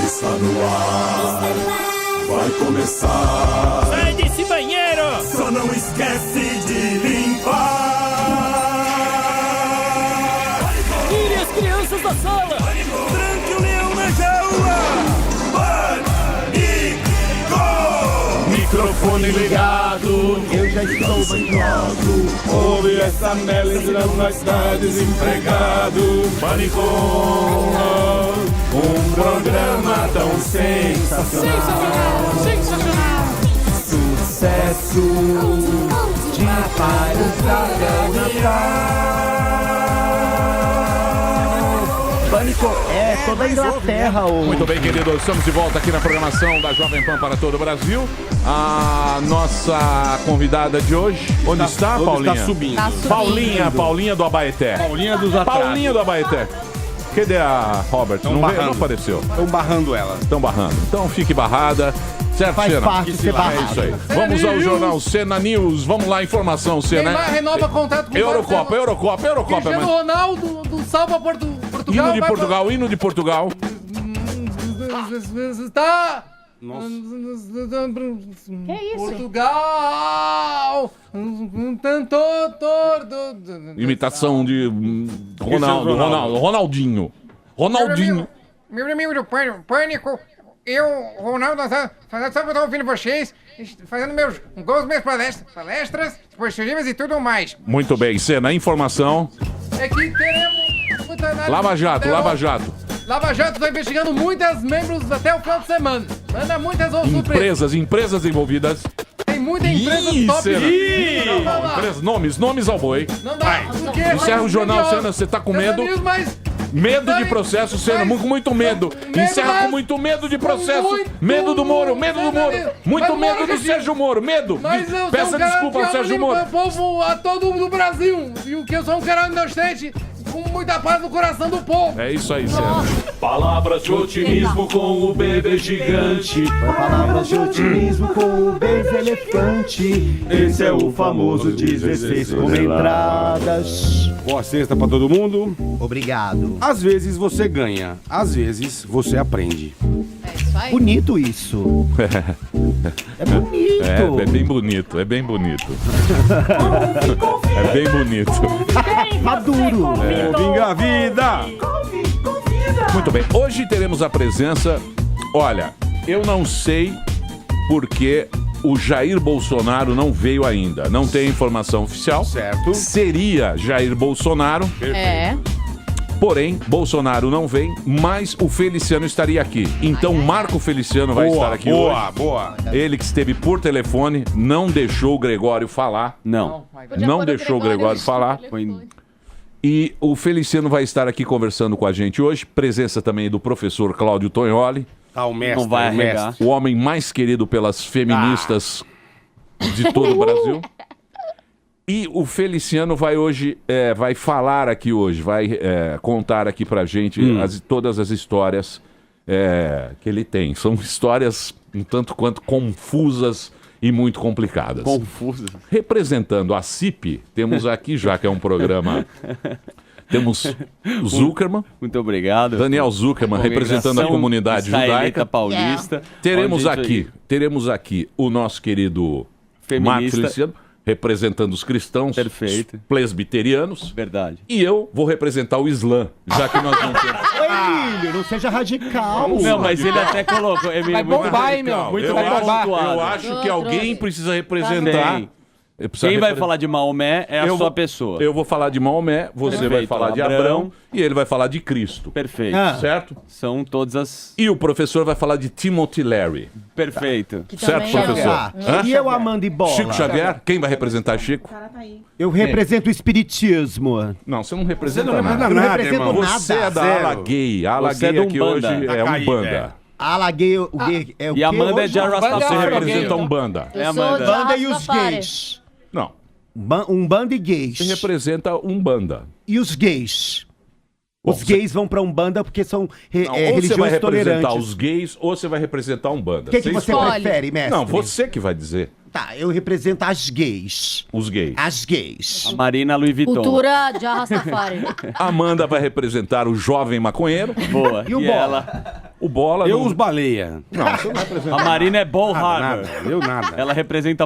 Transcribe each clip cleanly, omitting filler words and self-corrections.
Está no ar, vai começar. Sai desse banheiro! Só não esquece de limpar. Tire as crianças da sala! Tranque o leão na jaula. Microfone ligado, Eu já estou banhado. ouve essa melodia, não está desempregado. Pânico, um programa tão sensacional. Sensacional! Sucesso de Paris até o Natal. Pânico é toda a Inglaterra hoje. Muito bem, queridos, estamos de volta aqui na programação da Jovem Pan para todo o Brasil. A nossa convidada de hoje, onde está, Paulinha? Está subindo. Paulinha do Abaeté. Paulinha dos atrasos. Paulinha do Abaeté. Cadê a Robert? Não apareceu. Estão barrando ela. Estão barrando. Então fique barrada. Certo, Faz Senna? parte de ser É barrado. isso aí. Vamos ao jornal Senna News. Vamos lá, informação, Senna. Neymar renova contrato com Eurocopa. Cristiano Ronaldo do Salva Portugal. Hino de Portugal, hino de Portugal. Está... Que isso? Portugal! Imitação de Ronaldinho. Meu amigo do Pânico, Ronaldo, sabe que eu tô ouvindo vocês, fazendo meus gols, minhas palestras esportivas e tudo mais. Muito bem, Senna, informação. É que teremos muita análise. Lava Jato. Lava Jato está investigando muitas membros até o final de semana. Manda muitas surpresas. Empresas envolvidas. Tem muita empresa top. Senna. Não dá lá. Nomes ao boi. Não dá. Porque Encerra o jornal, Senna, você tá com medo? Medo de processo, Senna, muito medo. Encerra com muito medo de processo. Medo do Moro. Muito medo do Sérgio Moro. Medo. Peça desculpa ao Sérgio Moro. O povo a todo do Brasil. E o que eu sou um cara inocente, com muita paz no coração do povo. É isso aí, Senna. Palavras de otimismo com o bebê gigante. Palavras de otimismo com o bebê elefante. Esse é o famoso 16 com entradas. Boa sexta pra todo mundo. Obrigado. Às vezes você ganha, às vezes você aprende. É isso aí. Bonito isso. É bonito. É bem bonito. É bem bonito. Maduro. Vinga a vida! Muito bem, hoje teremos a presença. Olha, eu não sei porque o Jair Bolsonaro não veio ainda. Não tem informação oficial. Certo. Seria Jair Bolsonaro. É. Porém, Bolsonaro não vem, mas o Feliciano estaria aqui. Então, Marco Feliciano vai estar aqui hoje. Boa. Ele que esteve por telefone, não deixou o Gregório falar. Não. Não deixou o Gregório falar. E o Feliciano vai estar aqui conversando com a gente hoje. Presença também do professor Cláudio Tonholi. Tá, o mestre. Não vai o mestre. arregar. O homem mais querido pelas feministas de todo o Brasil. E o Feliciano vai hoje, vai falar aqui hoje, vai contar aqui pra gente todas as histórias que ele tem. São histórias um tanto quanto confusas e muito complicadas. Confuso. Representando a CIP, temos aqui, já que é um programa... Temos Zuckerman. Muito obrigado. Daniel Zuckerman, representando a comunidade judaica paulista. Teremos aqui o nosso querido Marco Feliciano, representando os cristãos, Perfeito. os presbiterianos. Verdade. E eu vou representar o Islã, já que nós não temos... Emílio, não seja radical. Não, mas ele até colocou. Vai bombar, hein, meu? Eu acho que alguém precisa representar... Quem vai falar de Maomé é a sua pessoa. Eu vou falar de Maomé, você vai falar de Abrão e ele vai falar de Cristo. Perfeito. Certo? São todas as... E o professor vai falar de Timothy Leary. Perfeito. Certo, professor? E eu, Amanda e Bola? Chico Xavier? Quem vai representar Chico? Eu represento o espiritismo. Não, você não representa Eu nada. não represento nada. Você é da ala gay. A ala Você é gay do aqui Umbanda. hoje é Umbanda. Ala gay, o gay é o E quê Amanda é hoje? de Arrastafari. Você representa Umbanda. É Eu sou Amanda. de Banda e os Rastafari. gays. Não. Umbanda e gays. Você representa Umbanda. E os gays? Bom, Os gays vão pra Umbanda porque são Não, ou você vai religiões representar tolerantes. os gays ou você vai representar a Umbanda. O que você escolhe. prefere, mestre? Não, você que vai dizer. Tá, eu represento as gays. Os gays. As gays. A Marina Louis Vuitton. Cultura de Rastafari. Amanda vai representar o jovem maconheiro. Boa. E o Bola? ela? O Bola... Eu não- os baleia. Não, você não vai representar. A Marina é Ball Nada, Harbor. nada. Eu nada. Ela representa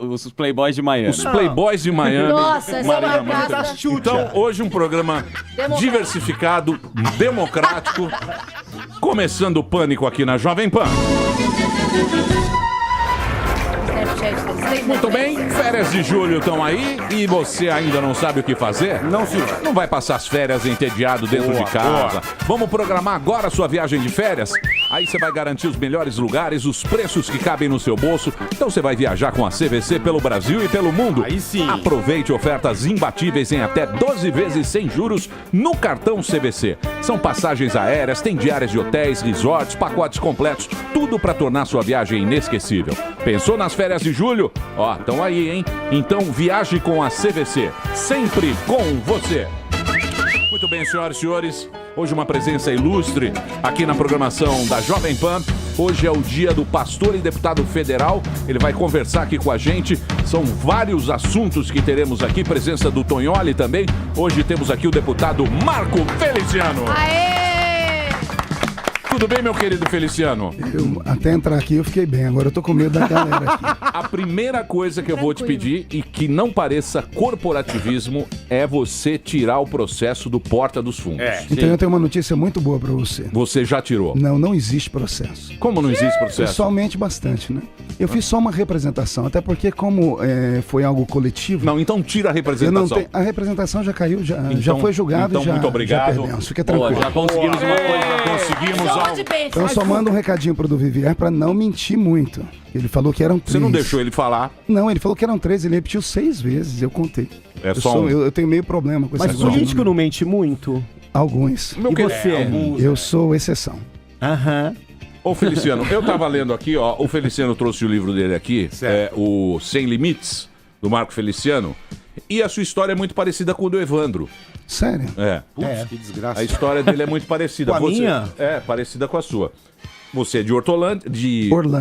os Playboys de Miami. Os Playboys de Miami. Nossa, essa é Marina uma Manda. casa. Então, hoje um programa diversificado, democrático. Começando o Pânico aqui na Jovem Pan. Muito bem, férias de julho estão aí e você ainda não sabe o que fazer? Não, senhor. Não vai passar as férias entediado dentro Boa, de casa. Vamos programar agora a sua viagem de férias? Aí você vai garantir os melhores lugares, os preços que cabem no seu bolso. Então você vai viajar com a CVC pelo Brasil e pelo mundo. Aí sim. Aproveite ofertas imbatíveis em até 12 vezes sem juros no cartão CVC. São passagens aéreas, tem diárias de hotéis, resorts, pacotes completos, tudo para tornar sua viagem inesquecível. Pensou nas férias de julho? Ó, estão aí, hein? Então viaje com a CVC, sempre com você. Muito bem, senhoras e senhores, hoje uma presença ilustre aqui na programação da Jovem Pan. Hoje é o dia do pastor e deputado federal. Ele vai conversar aqui com a gente. São vários assuntos que teremos aqui. Presença do Tonholi também. Hoje temos aqui o deputado Marco Feliciano. Aê! Tudo bem, meu querido Feliciano? Até entrar aqui eu fiquei bem, agora eu tô com medo da galera aqui. A primeira coisa que eu vou te pedir, e que não pareça corporativismo, é você tirar o processo do Porta dos Fundos. Então eu tenho uma notícia muito boa pra você. Você já tirou. Não existe processo. Como não existe processo? Pessoalmente, bastante, né? Eu fiz só uma representação, até porque como foi algo coletivo... Não, então tira a eu não representação. tenho, a representação já caiu, já Então- foi julgado, então, já, muito obrigado. já perdemos. Fica Boa, tranquilo. já conseguimos uma coisa. Conseguimos Salva algo. de bênção. Então só manda um recadinho pro do Vivier pra não mentir muito. Ele falou que eram 3. Você não deixou ele falar. Não, ele falou que eram 3, ele repetiu 6 vezes, eu contei. É Eu, só sou- um. eu tenho meio problema com esse Mas negócio. político não mente muito. Alguns. Meu E querido- você? Eu sou exceção. Aham. Ô Feliciano, eu tava lendo aqui, ó. O Feliciano trouxe o livro dele aqui, Certo. o Sem Limites, do Marco Feliciano. E a sua história é muito parecida com o do Evandro. Sério? É. Putz, que desgraça. A história dele é muito parecida. Com a minha? É, parecida com a sua. Você é de Hortolândia,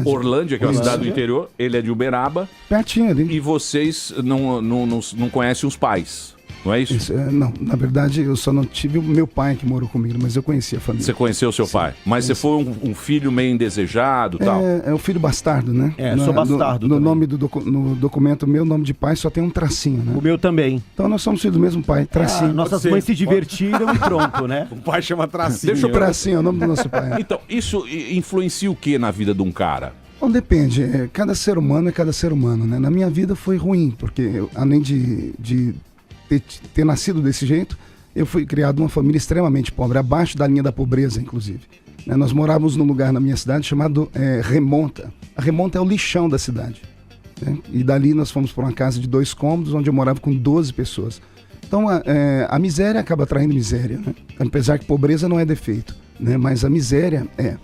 Orlândia. que é uma Isso. cidade do interior. Ele é de Uberaba. Pertinho ali. E vocês não conhecem os pais, não é isso? Isso, não, na verdade eu só não tive o meu pai que morou comigo, mas eu conheci a família. Você conheceu seu pai. Mas você foi um filho meio indesejado e tal. É o filho bastardo, né? É, sou bastardo No também. nome no documento, meu nome de pai só tem um tracinho, né? O meu também. Então nós somos filhos do mesmo pai, tracinho. Nossas ser. mães se divertiram e pronto, né? O pai chama Tracinho. Deixa eu Tracinho é o nome do nosso pai. Então, isso influencia o que na vida de um cara? Bom, depende. Cada ser humano é cada ser humano, né? Na minha vida foi ruim, porque além de ter nascido desse jeito, eu fui criado numa família extremamente pobre, abaixo da linha da pobreza, inclusive. Né? Nós morávamos num lugar na minha cidade chamado Remonta. A Remonta é o lixão da cidade. Né? E dali nós fomos para uma casa de 2 cômodos, onde eu morava com 12 pessoas. Então a miséria acaba atraindo miséria, né? Apesar que pobreza não é defeito, né? Mas a miséria é.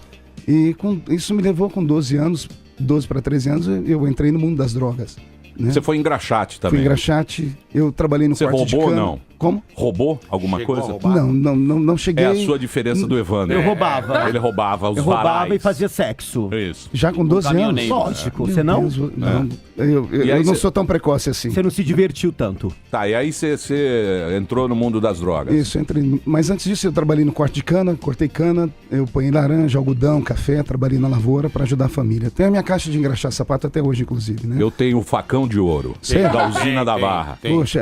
E isso me levou com 12 anos, 12 para 13 anos, eu entrei no mundo das drogas. Né? Você foi em Graxate Fui também. em Graxate, eu trabalhei no Você quarto de roubou ou cana. não? Como? Roubou alguma Chegou a coisa? roubar? Não cheguei. É a sua diferença do Evandro. Eu roubava. Ele roubava os Eu roubava varais. e fazia sexo. Isso. Já com 12 anos? caminhoneiro. Lógico, Meu você não? Deus, não. Eu E aí não cê- sou tão precoce assim. Você não se divertiu tanto. Tá, e aí você entrou no mundo das drogas. Isso, entrei. Mas antes disso eu trabalhei no corte de cana, cortei cana, eu ponhei laranja, algodão, café, trabalhei na lavoura para ajudar a família. Tenho a minha caixa de engraxar sapato até hoje, inclusive, né? Eu tenho o facão de ouro Sério? da usina da Tem, Barra. tem. Poxa,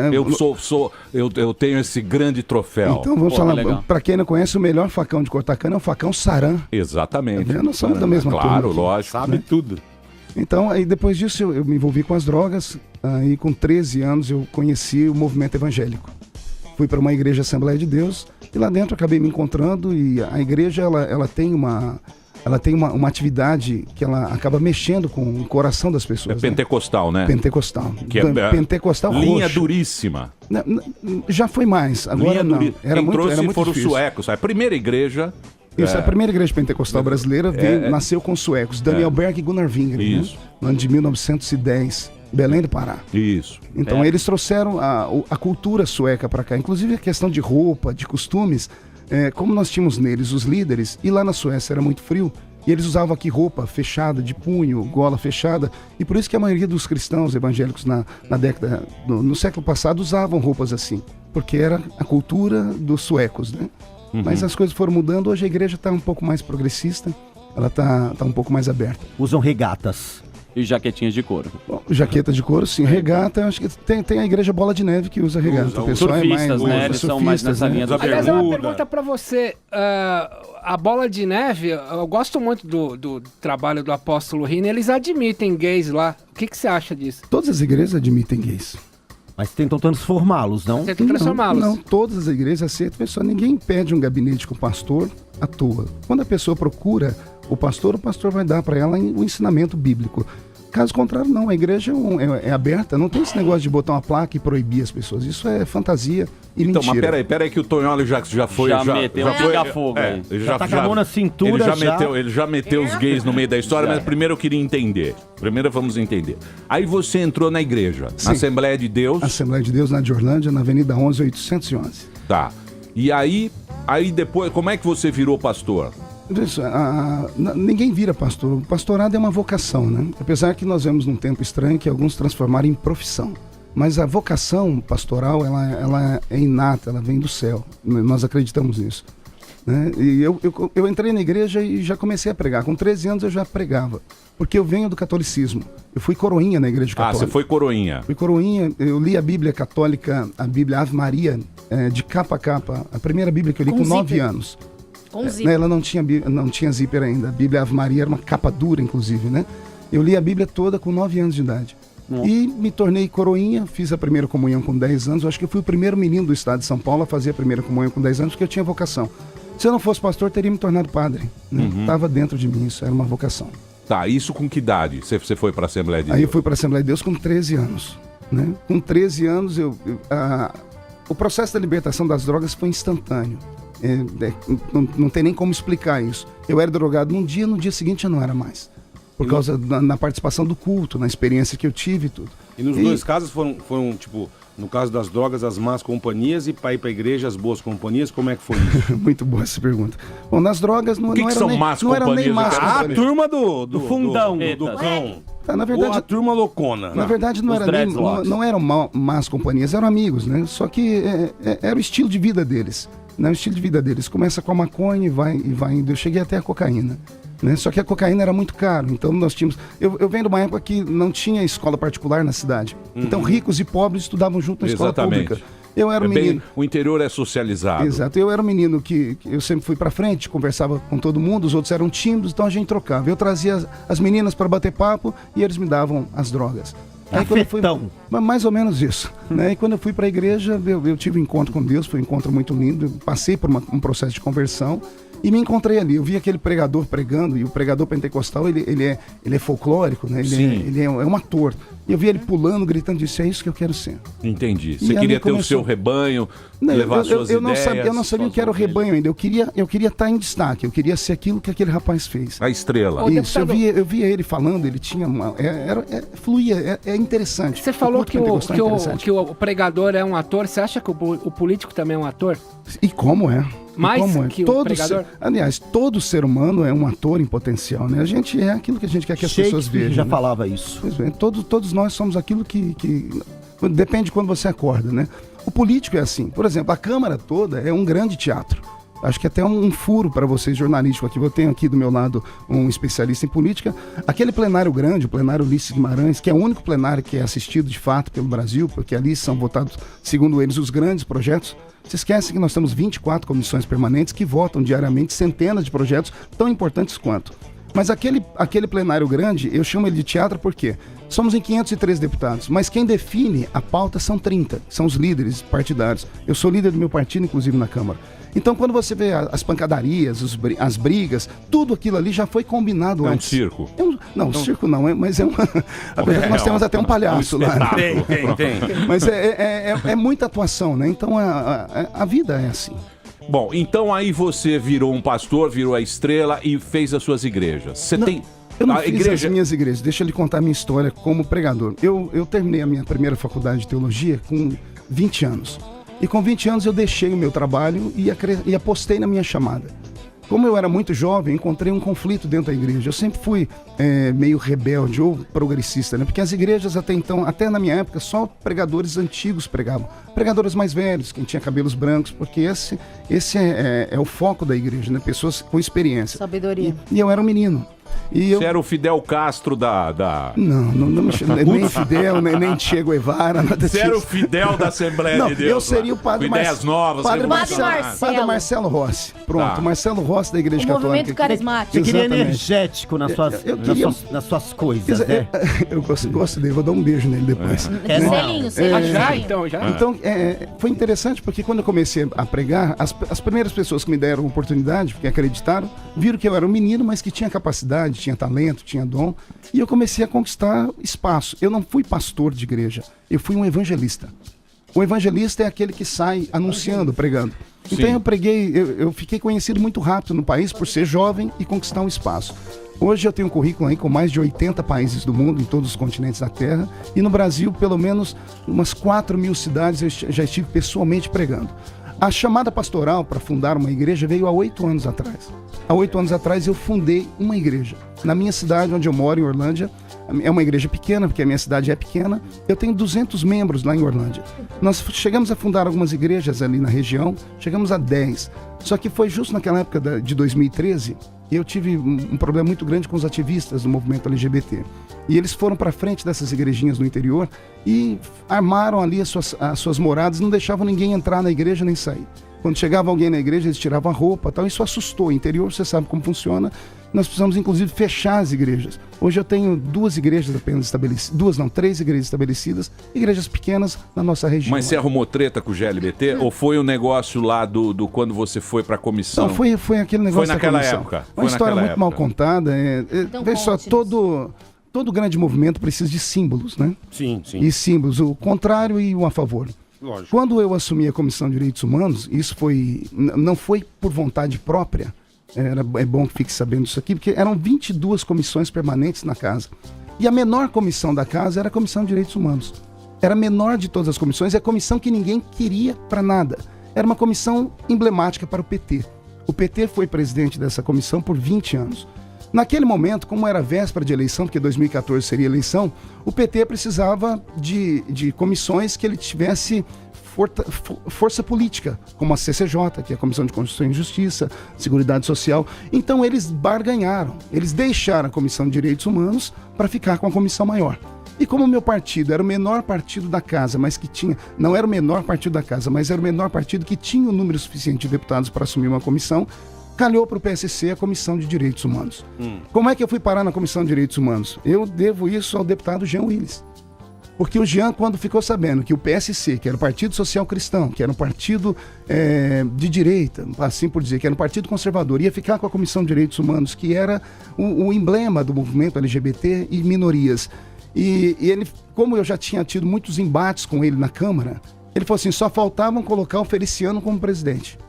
Eu tenho esse grande troféu. então vamos Pô, falar, legal. para quem não conhece, o melhor facão de cortar cana é o facão Saran. Exatamente. Tá vendo? Nós somos da mesma Claro, turma aqui. lógico. Sabe tudo. Então, aí depois disso eu me envolvi com as drogas, aí com 13 anos eu conheci o movimento evangélico. Fui para uma igreja Assembleia de Deus e lá dentro acabei me encontrando e a igreja ela tem uma atividade que ela acaba mexendo com o coração das É pessoas. pentecostal, né? Pentecostal. Que é, Pentecostal linha roxo. duríssima. Já foi mais, agora Linha não. duríssima. Era Quem muito, trouxe era muito foram difícil. os suecos. A primeira igreja... Isso, a primeira igreja pentecostal brasileira nasceu com suecos, Daniel Berg e Gunnar Wingren, Isso. né? No ano de 1910, Belém do Pará. Isso. Então eles trouxeram a cultura sueca para cá, inclusive a questão de roupa, de costumes, como nós tínhamos neles os líderes, e lá na Suécia era muito frio, E eles usavam aqui roupa fechada, de punho, gola fechada. E por isso que a maioria dos cristãos evangélicos na década, no século passado, usavam roupas assim. Porque era a cultura dos suecos, né? Mas as coisas foram mudando. Hoje a igreja está um pouco mais progressista. Ela tá um pouco mais aberta. Usam regatas. E jaquetinhas de couro. Bom, jaqueta de couro, sim. Regata, acho que tem a igreja Bola de Neve que usa regata. O pessoal surfistas, né? Eles são mais nessa linha. Aliás, é uma pergunta pra você. A Bola de Neve, eu gosto muito do trabalho do apóstolo Rini. Eles admitem gays lá. O que você acha disso? Todas as igrejas admitem gays. Mas tentam transformá-los, não? Tentam transformá-los. Não, todas as igrejas aceitam pessoa. Ninguém pede um gabinete com o pastor à toa. Quando a pessoa procura o pastor vai dar para ela o ensinamento bíblico. Caso contrário, não. A igreja é aberta. Não tem esse negócio de botar uma placa e proibir as pessoas. Isso é fantasia e então, mentira. Mas peraí que o Tonholi já foi... Já meteu um fogo aí. Já tá com a mão na cintura. Ele já meteu os gays no meio da história, mas primeiro eu queria entender. Primeiro vamos entender. Aí você entrou na igreja, na Assembleia de Deus. Assembleia de Deus na de Orlândia, na Avenida 11.811. Tá. E aí depois, como é que você virou pastor? Isso, ninguém vira pastor. O pastorado é uma vocação, né? Apesar que nós vemos num tempo estranho que alguns transformaram em profissão. Mas a vocação pastoral, ela é inata, ela vem do céu. Nós acreditamos nisso. Né? E eu entrei na igreja e já comecei a pregar. Com 13 anos eu já pregava. Porque eu venho do catolicismo. Eu fui coroinha na igreja católica. Você foi coroinha. Fui coroinha. Eu li a Bíblia católica, a Bíblia Ave Maria, de capa a capa. A primeira Bíblia que eu li com 9 anos. Ela não tinha zíper ainda. A Bíblia Ave Maria era uma capa dura, inclusive, né? Eu li a Bíblia toda com 9 anos de idade. E me tornei coroinha, fiz a primeira comunhão com 10 anos. Eu acho que eu fui o primeiro menino do estado de São Paulo a fazer a primeira comunhão com 10 anos, porque eu tinha vocação. Se eu não fosse pastor, teria me tornado padre. Né? Tava dentro de mim, isso era uma vocação. Tá, isso com que idade você foi para a Assembleia de Deus? Aí eu fui para a Assembleia de Deus com 13 anos. Né? Com 13 anos, o processo da libertação das drogas foi instantâneo. Não tem nem como explicar isso. Eu era drogado num dia, no dia seguinte eu não era mais. Por causa da participação do culto, na experiência que eu tive e tudo. E nos dois casos foram, tipo, no caso das drogas, as más companhias, e para ir para a igreja, as boas companhias, como é que foi isso? Muito boa essa pergunta. Bom, nas drogas não era são nem más não era nem más A companhias. turma do fundão, do cão. Na verdade, ou a turma loucona. Na verdade, não eram más companhias, eram amigos, né? Só que era o estilo de vida deles. Né? O estilo de vida deles começa com a maconha e vai indo. Eu cheguei até a cocaína. Né? Só que a cocaína era muito caro. Então nós tínhamos... Eu venho de uma época que não tinha escola particular na cidade. Então ricos e pobres estudavam junto na escola pública. Eu era um menino... O interior é socializado. Exato. Eu era um menino que eu sempre fui pra frente, conversava com todo mundo, os outros eram tímidos, então a gente trocava. Eu trazia as meninas para bater papo e eles me davam as drogas. Aí quando eu fui, mais ou menos isso. Né? E quando eu fui para a igreja, eu tive um encontro com Deus, foi um encontro muito lindo. Eu passei por um processo de conversão e me encontrei ali. Eu vi aquele pregador pregando, e o pregador pentecostal, ele é folclórico, né? Ele é um ator. E eu vi ele pulando, gritando, disse, é isso que eu quero ser. Entendi. Você queria ter o seu rebanho, levar suas ideias. Eu não sabia o que era o rebanho ainda. Eu queria estar em destaque, eu queria ser aquilo que aquele rapaz fez. A estrela. Isso, eu via ele falando, ele tinha fluía, é interessante. Você falou que o pregador é um ator, você acha que o político também é um ator? E como é? Mais que o pregador? Aliás, todo ser humano é um ator em potencial, né? A gente é aquilo que a gente quer que as pessoas vejam. Já né? falava isso. Pois bem, todos nós somos aquilo que... Depende de quando você acorda, né? O político é assim. Por exemplo, a Câmara toda é um grande teatro. Acho que até um furo para vocês jornalístico aqui. Eu tenho aqui do meu lado um especialista em política. Aquele plenário grande, o plenário Ulisses Guimarães, que é o único plenário que é assistido de fato pelo Brasil, porque ali são votados, segundo eles, os grandes projetos. Se esquece que nós temos 24 comissões permanentes que votam diariamente centenas de projetos tão importantes quanto. Mas aquele plenário grande, eu chamo ele de teatro porque somos em 503 deputados, mas quem define a pauta são 30, são os líderes partidários. Eu sou líder do meu partido, inclusive, na Câmara. Então, quando você vê as pancadarias, as brigas, tudo aquilo ali já foi combinado antes. É um circo? Circo não, mas é uma... Apesar que nós temos até um palhaço lá. Tem. Mas é muita atuação, né? Então, a vida é assim. Bom, então aí você virou um pastor, virou a estrela e fez as suas igrejas. Você tem... Eu não fiz as minhas igrejas. Deixa eu lhe contar a minha história como pregador. Eu terminei a minha primeira faculdade de teologia com 20 anos. E com 20 anos eu deixei o meu trabalho e apostei na minha chamada. como eu era muito jovem, encontrei um conflito dentro da igreja. Eu sempre fui meio rebelde ou progressista, né? Porque as igrejas até então, até na minha época, só pregadores antigos pregavam. Pregadores mais velhos, quem tinha cabelos brancos, porque esse é o foco da igreja, né? Pessoas com experiência. Sabedoria. E eu era um menino. Você era o Fidel Castro da... Não me chama, nem Fidel, nem Che Guevara, nada Você era o disso. Fidel da Assembleia de Deus. Eu seria o padre Com ideias novas. Padre Marcelo. Padre Marcelo Rossi. Pronto, Tá. Marcelo Rossi da Igreja O Católica. movimento carismático. Você queria Exatamente. energético nas suas coisas, né? Eu gosto dele, vou dar um beijo nele depois. Selinho, selinho. Já, selinho. então, já. Então, foi interessante porque quando eu comecei a pregar, as primeiras pessoas que me deram oportunidade, porque acreditaram, viram que eu era um menino, mas que tinha capacidade, tinha talento, tinha dom, e eu comecei a conquistar espaço. Eu não fui pastor de igreja, eu fui um evangelista. O evangelista é aquele que sai anunciando, pregando. Então eu fiquei conhecido muito rápido no país por ser jovem e conquistar um espaço. Hoje eu tenho um currículo aí com mais de 80 países do mundo, em todos os continentes da Terra, e no Brasil, pelo menos umas 4.000 cidades eu já estive pessoalmente pregando. A chamada pastoral para fundar uma igreja veio há 8 anos atrás. Há 8 anos atrás eu fundei uma igreja. Na minha cidade, onde eu moro, em Orlândia, é uma igreja pequena, porque a minha cidade é pequena. Eu tenho 200 membros lá em Orlândia. Nós chegamos a fundar algumas igrejas ali na região, chegamos a 10. Só que foi justo naquela época de 2013, eu tive um problema muito grande com os ativistas do movimento LGBT. E eles foram para frente dessas igrejinhas no interior e armaram ali as suas moradas, não deixavam ninguém entrar na igreja nem sair. Quando chegava alguém na igreja, eles tiravam a roupa e tal. Isso assustou. O interior, você sabe como funciona. Nós precisamos, inclusive, fechar as igrejas. Hoje eu tenho 2 igrejas apenas estabelecidas. 3 igrejas estabelecidas. Igrejas pequenas na nossa região. Mas você arrumou treta com o GLBT? Ou foi o negócio lá do quando você foi pra comissão? Não, foi aquele negócio Foi naquela da comissão. época. Uma história muito mal contada. Então, Veja só, conte-nos. todo grande movimento precisa de símbolos, né? Sim, sim. E símbolos, o contrário e o a favor. Lógico. Quando eu assumi a Comissão de Direitos Humanos, isso não foi por vontade própria, é bom que fique sabendo disso aqui, porque eram 22 comissões permanentes na casa. E a menor comissão da casa era a Comissão de Direitos Humanos. Era a menor de todas as comissões, é a comissão que ninguém queria para nada. Era uma comissão emblemática para o PT. O PT foi presidente dessa comissão por 20 anos. Naquele momento, como era véspera de eleição, porque 2014 seria eleição, o PT precisava de comissões que ele tivesse força política, como a CCJ, que é a Comissão de Constituição e Justiça, Seguridade Social. Então eles barganharam, eles deixaram a Comissão de Direitos Humanos para ficar com a comissão maior. E como o meu partido era o menor partido da casa, mas que tinha, não era o menor partido da casa, mas era o menor partido que tinha o número suficiente de deputados para assumir uma comissão, calhou para o PSC a Comissão de Direitos Humanos. Como é que eu fui parar na Comissão de Direitos Humanos? Eu devo isso ao deputado Jean Willis. Porque o Jean, quando ficou sabendo que o PSC, que era o Partido Social Cristão, que era um partido de direita, assim por dizer, que era um partido conservador, ia ficar com a Comissão de Direitos Humanos, que era o emblema do movimento LGBT e minorias. E ele, como eu já tinha tido muitos embates com ele na Câmara, ele falou assim, só faltavam colocar o Feliciano como presidente.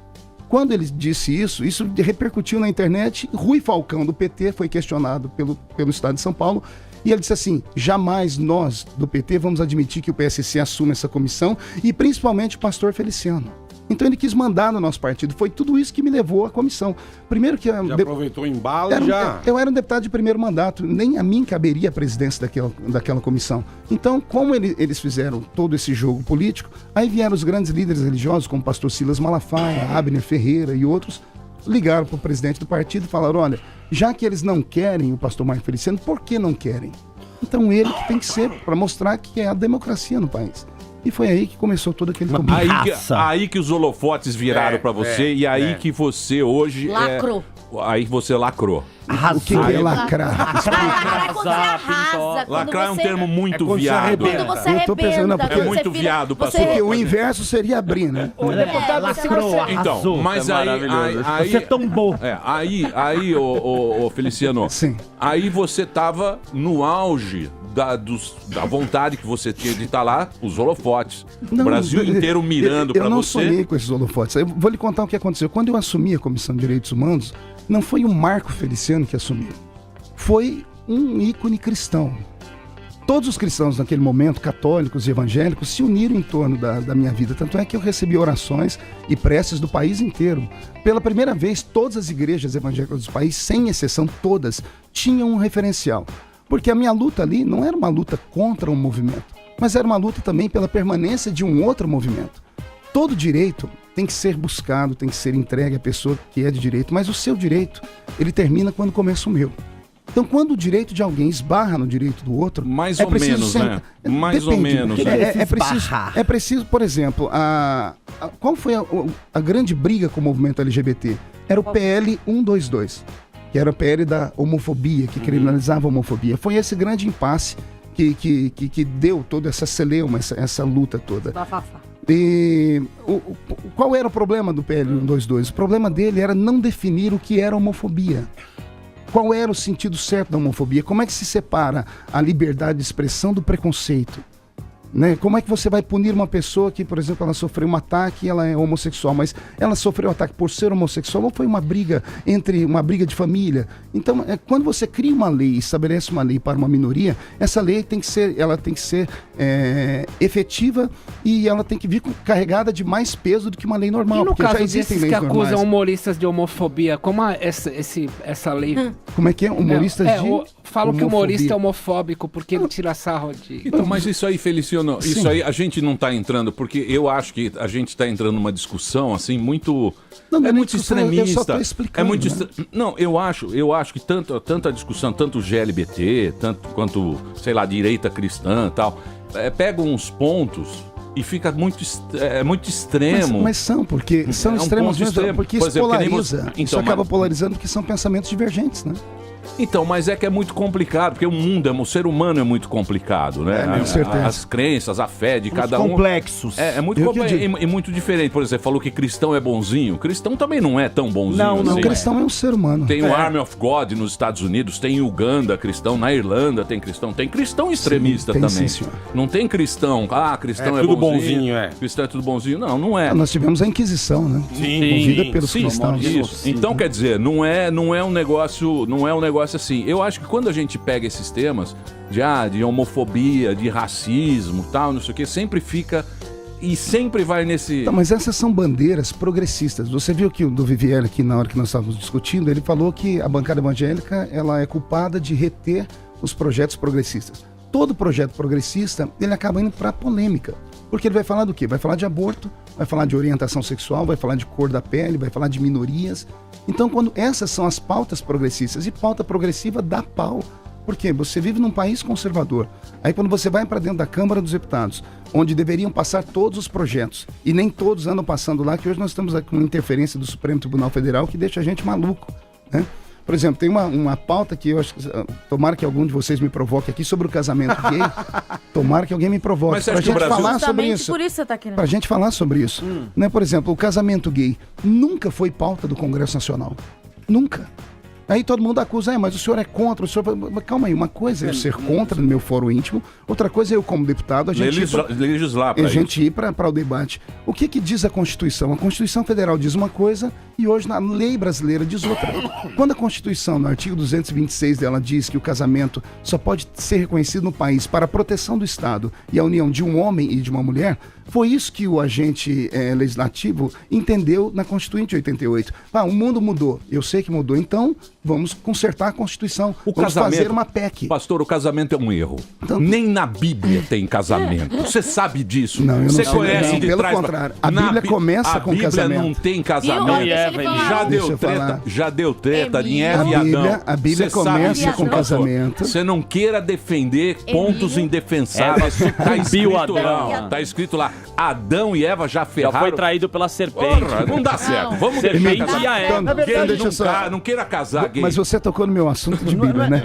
Quando ele disse isso repercutiu na internet. Rui Falcão, do PT, foi questionado pelo Estado de São Paulo, e ele disse assim, jamais nós, do PT, vamos admitir que o PSC assuma essa comissão, e principalmente o pastor Feliciano. Então ele quis mandar no nosso partido. Foi tudo isso que me levou à comissão. Primeiro que... Já aproveitou o embalo e já... Eu era um deputado de primeiro mandato, nem a mim caberia a presidência daquela comissão. Então, como eles fizeram todo esse jogo político, aí vieram os grandes líderes religiosos, como o pastor Silas Malafaia, Abner Ferreira e outros, ligaram para o presidente do partido e falaram, olha, já que eles não querem o pastor Marco Feliciano, por que não querem? Então ele que tem que ser, para mostrar que é a democracia no país. E foi aí que começou todo aquele combate. Aí que os holofotes viraram pra você e aí que você hoje... Lacrou. Aí você lacrou. O que é lacrar? Lacrar é quando você arrasa. Lacrar é um termo muito viado. Quando você Eu tô pensando, arrebenta. porque é muito viado, pastor. Porque o inverso seria abrir, né? O deputado Lacrou, Então, arrasou. mas É aí Você tombou. aí, ô Feliciano, Sim. aí você tava no auge da vontade que você tinha de estar lá, os holofotes. O Brasil inteiro mirando pra Eu não você. sonhei com esses holofotes. Eu vou lhe contar o que aconteceu. Quando eu assumi a Comissão de Direitos Humanos, não foi o Marco Feliciano que assumiu. Foi um ícone cristão. todos os cristãos naquele momento, católicos e evangélicos, se uniram em torno da minha vida. Tanto é que eu recebi orações e preces do país inteiro. Pela primeira vez, todas as igrejas evangélicas do país, sem exceção, todas, tinham um referencial. Porque a minha luta ali não era uma luta contra um movimento, mas era uma luta também pela permanência de um outro movimento. Todo direito tem que ser buscado, tem que ser entregue à pessoa que é de direito, mas o seu direito, ele termina quando começa o meu. Então, quando o direito de alguém esbarra no direito do outro... Mais ou menos, né? Mais ou menos. É preciso, por exemplo, qual foi a grande briga com o movimento LGBT? Era o PL 122, que era o PL da homofobia, que criminalizava a homofobia. Foi esse grande impasse que deu toda essa celeuma, essa luta toda. E qual era o problema do PL 122? O problema dele era não definir o que era homofobia. Qual era o sentido certo da homofobia? Como é que se separa a liberdade de expressão do preconceito? Né? Como é que você vai punir uma pessoa que, por exemplo, ela sofreu um ataque e ela é homossexual, mas ela sofreu um ataque por ser homossexual ou foi uma briga de família? Então, quando você cria uma lei, estabelece uma lei para uma minoria, essa lei tem que ser efetiva e ela tem que vir carregada de mais peso do que uma lei normal. E no porque caso já existem desses leis que acusam normais. humoristas de homofobia, como essa lei... Como é que é? Humoristas de... Falam que o humorista é homofóbico porque ele tira sarro de... Então, mas isso aí, Feliciano, isso aí a gente não está entrando, porque eu acho que a gente está entrando numa discussão, assim, muito... Não, é muito extremista. Eu só tô explicando, é muito né? Não, eu acho que tanto a discussão, tanto o GLBT, tanto quanto, sei lá, direita cristã e tal, pega uns pontos... E fica muito extremo. Mas são extremos, extremo. Porque por isso exemplo, polariza. Então, isso acaba polarizando porque são pensamentos divergentes, né? Então, mas é que é muito complicado, porque o ser humano é muito complicado, né? Com certeza. As crenças, a fé de cada um. Complexos. É muito complexo e muito diferente. Por exemplo, você falou que cristão é bonzinho. Cristão também não é tão bonzinho. Não, assim. cristão é um ser humano. Tem o Army of God nos Estados Unidos, tem em Uganda cristão, na Irlanda tem cristão extremista tem, também. sim, não tem cristão, cristão é tudo bonzinho. bonzinho, Cristão é tudo bonzinho. Não é. Nós tivemos a Inquisição, né? Movida pelos cristãos. Isso. Então, quer dizer, não é um negócio assim. Eu acho que quando a gente pega esses temas de homofobia, de racismo, tal, não sei o que, sempre fica e sempre vai nesse... Tá, mas essas são bandeiras progressistas. Você viu que o do Vivier aqui, na hora que nós estávamos discutindo, ele falou que a bancada evangélica ela é culpada de reter os projetos progressistas. Todo projeto progressista, ele acaba indo para polêmica. Porque ele vai falar do quê? Vai falar de aborto, vai falar de orientação sexual, vai falar de cor da pele, vai falar de minorias. Então, quando essas são as pautas progressistas, e pauta progressiva dá pau. Porque você vive num país conservador. Aí quando você vai para dentro da Câmara dos Deputados, onde deveriam passar todos os projetos, e nem todos andam passando lá, que hoje nós estamos com uma interferência do Supremo Tribunal Federal que deixa a gente maluco, né? Por exemplo, tem uma pauta que eu acho que... Tomara que algum de vocês me provoque aqui sobre o casamento gay. Tomara que alguém me provoque. Pra gente falar sobre isso. Por isso você tá querendo. Pra gente falar sobre isso. Né? Por exemplo, o casamento gay nunca foi pauta do Congresso Nacional. Nunca. Aí todo mundo acusa, mas o senhor é contra, o senhor... Calma aí, uma coisa é eu ser contra no meu fórum íntimo, outra coisa é eu, como deputado, a gente ir para o debate. O que diz a Constituição? A Constituição Federal diz uma coisa e hoje na lei brasileira diz outra. Quando a Constituição, no artigo 226 dela, diz que o casamento só pode ser reconhecido no país para a proteção do Estado e a união de um homem e de uma mulher, foi isso que o agente legislativo entendeu na Constituinte de 88. O mundo mudou, eu sei que mudou, então vamos consertar a Constituição, vamos fazer uma PEC. Pastor, o casamento é um erro. Então, nem na Bíblia tem casamento. Você sabe disso? Não, eu não Você sei. conhece Não, de pelo trás contrário. A Bíblia começa com casamento. A Bíblia não tem casamento. Já deu treta em Eva e Adão. A Bíblia começa com casamento. Você não queira defender pontos indefensáveis. Tá escrito lá. Adão e Eva já ferraram. Já foi traído pela serpente. Porra, não dá certo. Vamos serpente e a Eva. Não queira casar gay. Mas você tocou no meu assunto de Bíblia, né?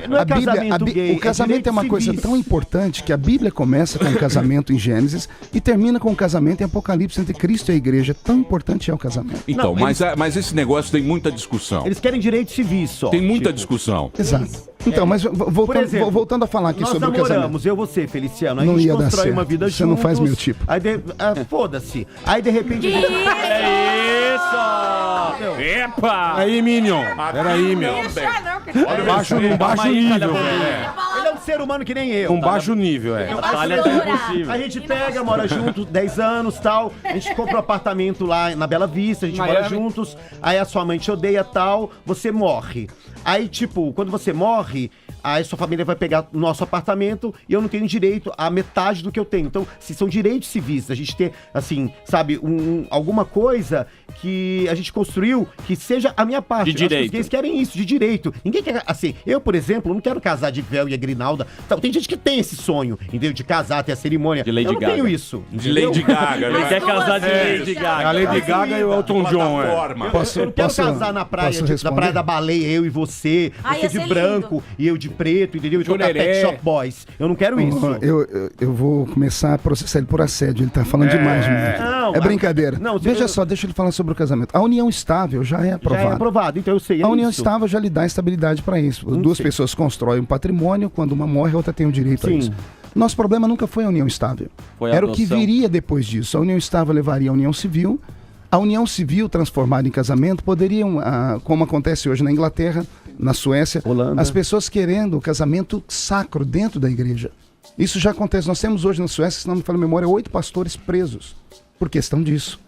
O casamento é uma coisa tão importante que a Bíblia começa com o casamento em Gênesis e termina com o casamento em Apocalipse entre Cristo e a igreja. Tão importante é o casamento. Então, mas esse negócio tem muita discussão. Eles querem direitos civis só. Tem muita discussão. Exato. Então, mas voltando a falar aqui sobre o casamento. Nós namoramos, eu e você, Feliciano. A não gente ia dar constrói certo. uma vida Você juntos. não faz meu tipo. Aí foda-se. Aí de repente... É isso! Epa! Aí, Minion. Peraí, meu. Não, Baixo nível, velho. Ele é um ser humano que nem eu. Um baixo nível, é. A gente pega, mora junto 10 anos e tal. A gente compra um apartamento lá na Bela Vista, a gente mora juntos. Aí a sua mãe te odeia tal, você morre. Aí, tipo, quando você morre, aí sua família vai pegar o nosso apartamento e eu não tenho direito a metade do que eu tenho. Então, se são direitos civis, a gente ter, assim, sabe, alguma coisa que a gente construiu que seja a minha parte. De direito. Os gays querem isso, de direito. Ninguém quer, assim, eu, por exemplo, não quero casar de véu e a grinalda. Então, tem gente que tem esse sonho, entendeu? De casar, ter a cerimônia. De Lady eu não Gaga. tenho isso. De Lady Gaga, Ele né? quer casar de Lady Gaga. A Lady Gaga e o Elton John, é. Eu não quero casar na praia, na Praia da Baleia, eu e você Ai, ia de ser branco lindo. e eu de preto, entendeu? E tocar Jurerê. Pet Shop Boys. Eu não quero isso. Eu vou começar a processar ele por assédio. Ele tá falando demais, mesmo. Não, É brincadeira. não, Veja eu- só, deixa ele falar sobre o casamento. A união estável já é aprovada. Já é aprovado, então eu sei. A união isso. estável já lhe dá estabilidade para isso. Duas sei. pessoas constroem um patrimônio, quando uma morre, a outra tem o direito a Sim. isso. Nosso problema nunca foi a união estável. Foi a Era o que adoção. viria depois disso. A união estável levaria a união civil. A união civil transformada em casamento poderiam, como acontece hoje na Inglaterra, na Suécia, Holanda. as pessoas querendo o casamento sacro dentro da igreja. Isso já acontece. Nós temos hoje na Suécia, se não me falha a memória, 8 pastores presos por questão disso.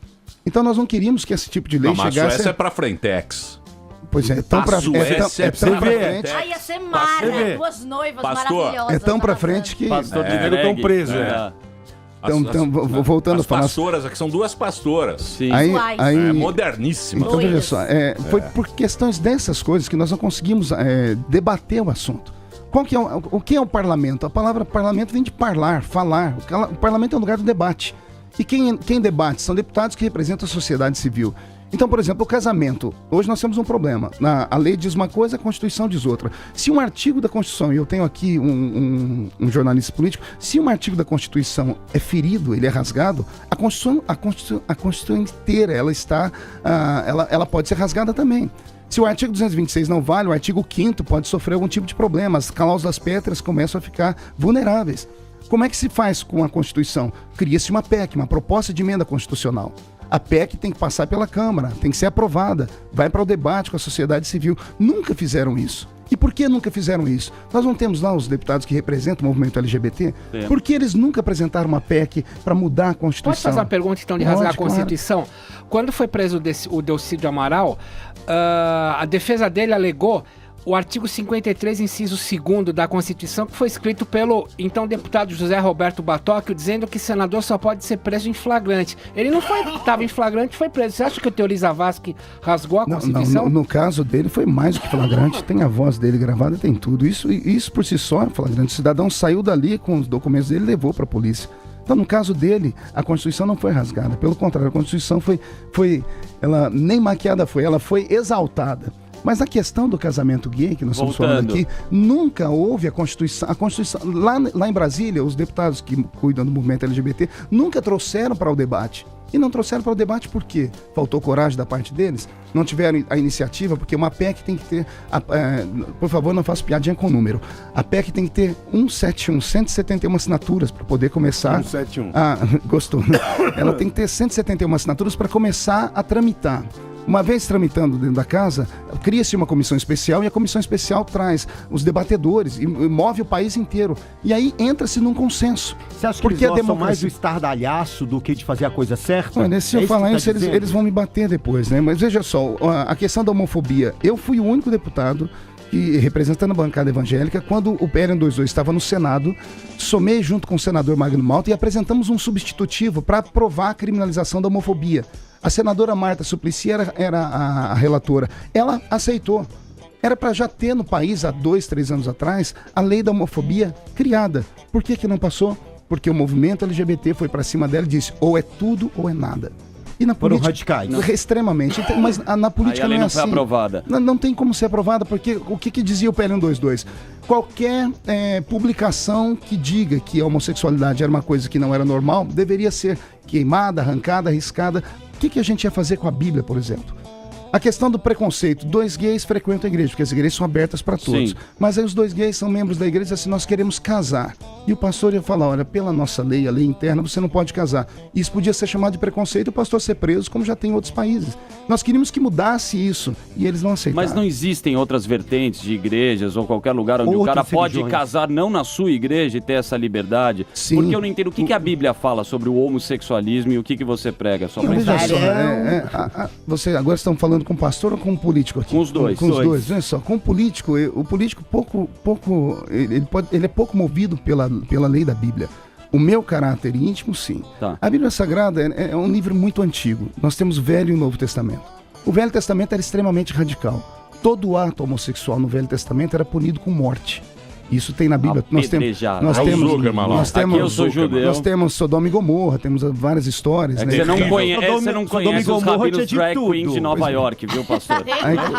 Então nós não queríamos que esse tipo de lei Não, mas a chegasse... Suécia é pra Frentex. Pois é, tão A pra, Suécia é tão é pra pra frente. Ai, ia ser Você mara. vê. Duas noivas Pastor, maravilhosas. É tão pra abraçando. frente que... Pastor de Primeiro tão drag. preso, Então, voltando as a falar... pastoras, aqui são duas pastoras. Sim. Aí, Visuais. aí, É moderníssima. então, veja Loiras. só, foi por questões dessas coisas que nós não conseguimos debater o assunto. Qual que é o que é o parlamento? A palavra parlamento vem de parlar, falar. O parlamento é um lugar do debate. E quem debate são deputados que representam a sociedade civil. Então, por exemplo, o casamento. Hoje nós temos um problema. A lei diz uma coisa, a Constituição diz outra. Se um artigo da Constituição, e eu tenho aqui um jornalista político, se um artigo da Constituição é ferido, ele é rasgado, a Constituição inteira, ela está, ela pode ser rasgada também. Se o artigo 226 não vale, o artigo 5º pode sofrer algum tipo de problema. As cláusulas pétreas começam a ficar vulneráveis. Como é que se faz com a Constituição? Cria-se uma PEC, uma proposta de emenda constitucional. A PEC tem que passar pela Câmara, tem que ser aprovada, vai para o debate com a sociedade civil. Nunca fizeram isso. E por que nunca fizeram isso? Nós não temos lá os deputados que representam o movimento LGBT? Temos. Por que eles nunca apresentaram uma PEC para mudar a Constituição? Posso fazer uma pergunta, então, de rasgar Pode, a Constituição? Quando foi preso o Delcídio Amaral, a defesa dele alegou o artigo 53, inciso 2º da Constituição, que foi escrito pelo então deputado José Roberto Batóquio, dizendo que senador só pode ser preso em flagrante. Ele não estava em flagrante, foi preso. Você acha que o Teori Zavascki rasgou a Constituição? No caso dele foi mais do que flagrante, tem a voz dele gravada, tem tudo. Isso por si só é flagrante. O cidadão saiu dali com os documentos dele e levou para a polícia. Então, no caso dele, a Constituição não foi rasgada. Pelo contrário, a Constituição ela nem maquiada foi, ela foi exaltada. Mas a questão do casamento gay, que nós estamos falando aqui, nunca houve a Constituição. Lá em Brasília, os deputados que cuidam do movimento LGBT nunca trouxeram para o debate. E não trouxeram para o debate por quê? Faltou coragem da parte deles? Não tiveram a iniciativa? Porque uma PEC tem que ter... por favor, não faça piadinha com o número. A PEC tem que ter 171 assinaturas para poder começar... 171. Gostou, né? Ela tem que ter 171 assinaturas para começar a tramitar. Uma vez tramitando dentro da casa, cria-se uma comissão especial e a comissão especial traz os debatedores e move o país inteiro. E aí entra-se num consenso. Você acha que eles gostam mais do estardalhaço do que de fazer a coisa certa? Olha, se eu falar isso, eles vão me bater depois, né? Mas veja só, a questão da homofobia. Eu fui o único deputado que, representando a bancada evangélica, quando o PL 122 estava no Senado, somei junto com o senador Magno Malta e apresentamos um substitutivo para aprovar a criminalização da homofobia. A senadora Marta Suplicy era a relatora. Ela aceitou. Era para já ter no país, há 2, 3 anos atrás, a lei da homofobia criada. Por que não passou? Porque o movimento LGBT foi para cima dela e disse, ou é tudo ou é nada. E na Foram política, radicais. Extremamente. Então, mas na política Aí a lei não é não foi assim. aprovada. Não tem como ser aprovada, porque o que dizia o PL 122? Qualquer publicação que diga que a homossexualidade era uma coisa que não era normal, deveria ser queimada, arrancada, arriscada. O que a gente ia fazer com a Bíblia, por exemplo? A questão do preconceito. 2 gays frequentam a igreja, porque as igrejas são abertas para todos. Sim. Mas aí os 2 gays são membros da igreja e dizem assim, nós queremos casar. E o pastor ia falar, olha, pela nossa lei, a lei interna, você não pode casar. Isso podia ser chamado de preconceito e o pastor ser preso, como já tem em outros países. Nós queríamos que mudasse isso e eles não aceitaram. Mas não existem outras vertentes de igrejas ou qualquer lugar onde o cara pode casar não na sua igreja e ter essa liberdade? Sim. Porque eu não entendo o que a Bíblia fala sobre o homossexualismo e o que você prega. Só Não, pra veja entender. só, você agora estão falando com o pastor ou com o político aqui? Com os dois. Com os dois. Veja só, com o político ele é pouco movido pela lei da Bíblia. O meu caráter íntimo, sim. Tá. A Bíblia Sagrada é um livro muito antigo. Nós temos o Velho e o Novo Testamento. O Velho Testamento era extremamente radical. Todo ato homossexual no Velho Testamento era punido com morte. Isso tem na Bíblia. Nós temos Aqui eu sou judeu. Nós temos Sodoma e Gomorra, temos várias histórias. É né? que você não conhece os rabinos drag queens de Nova York, viu, pastor?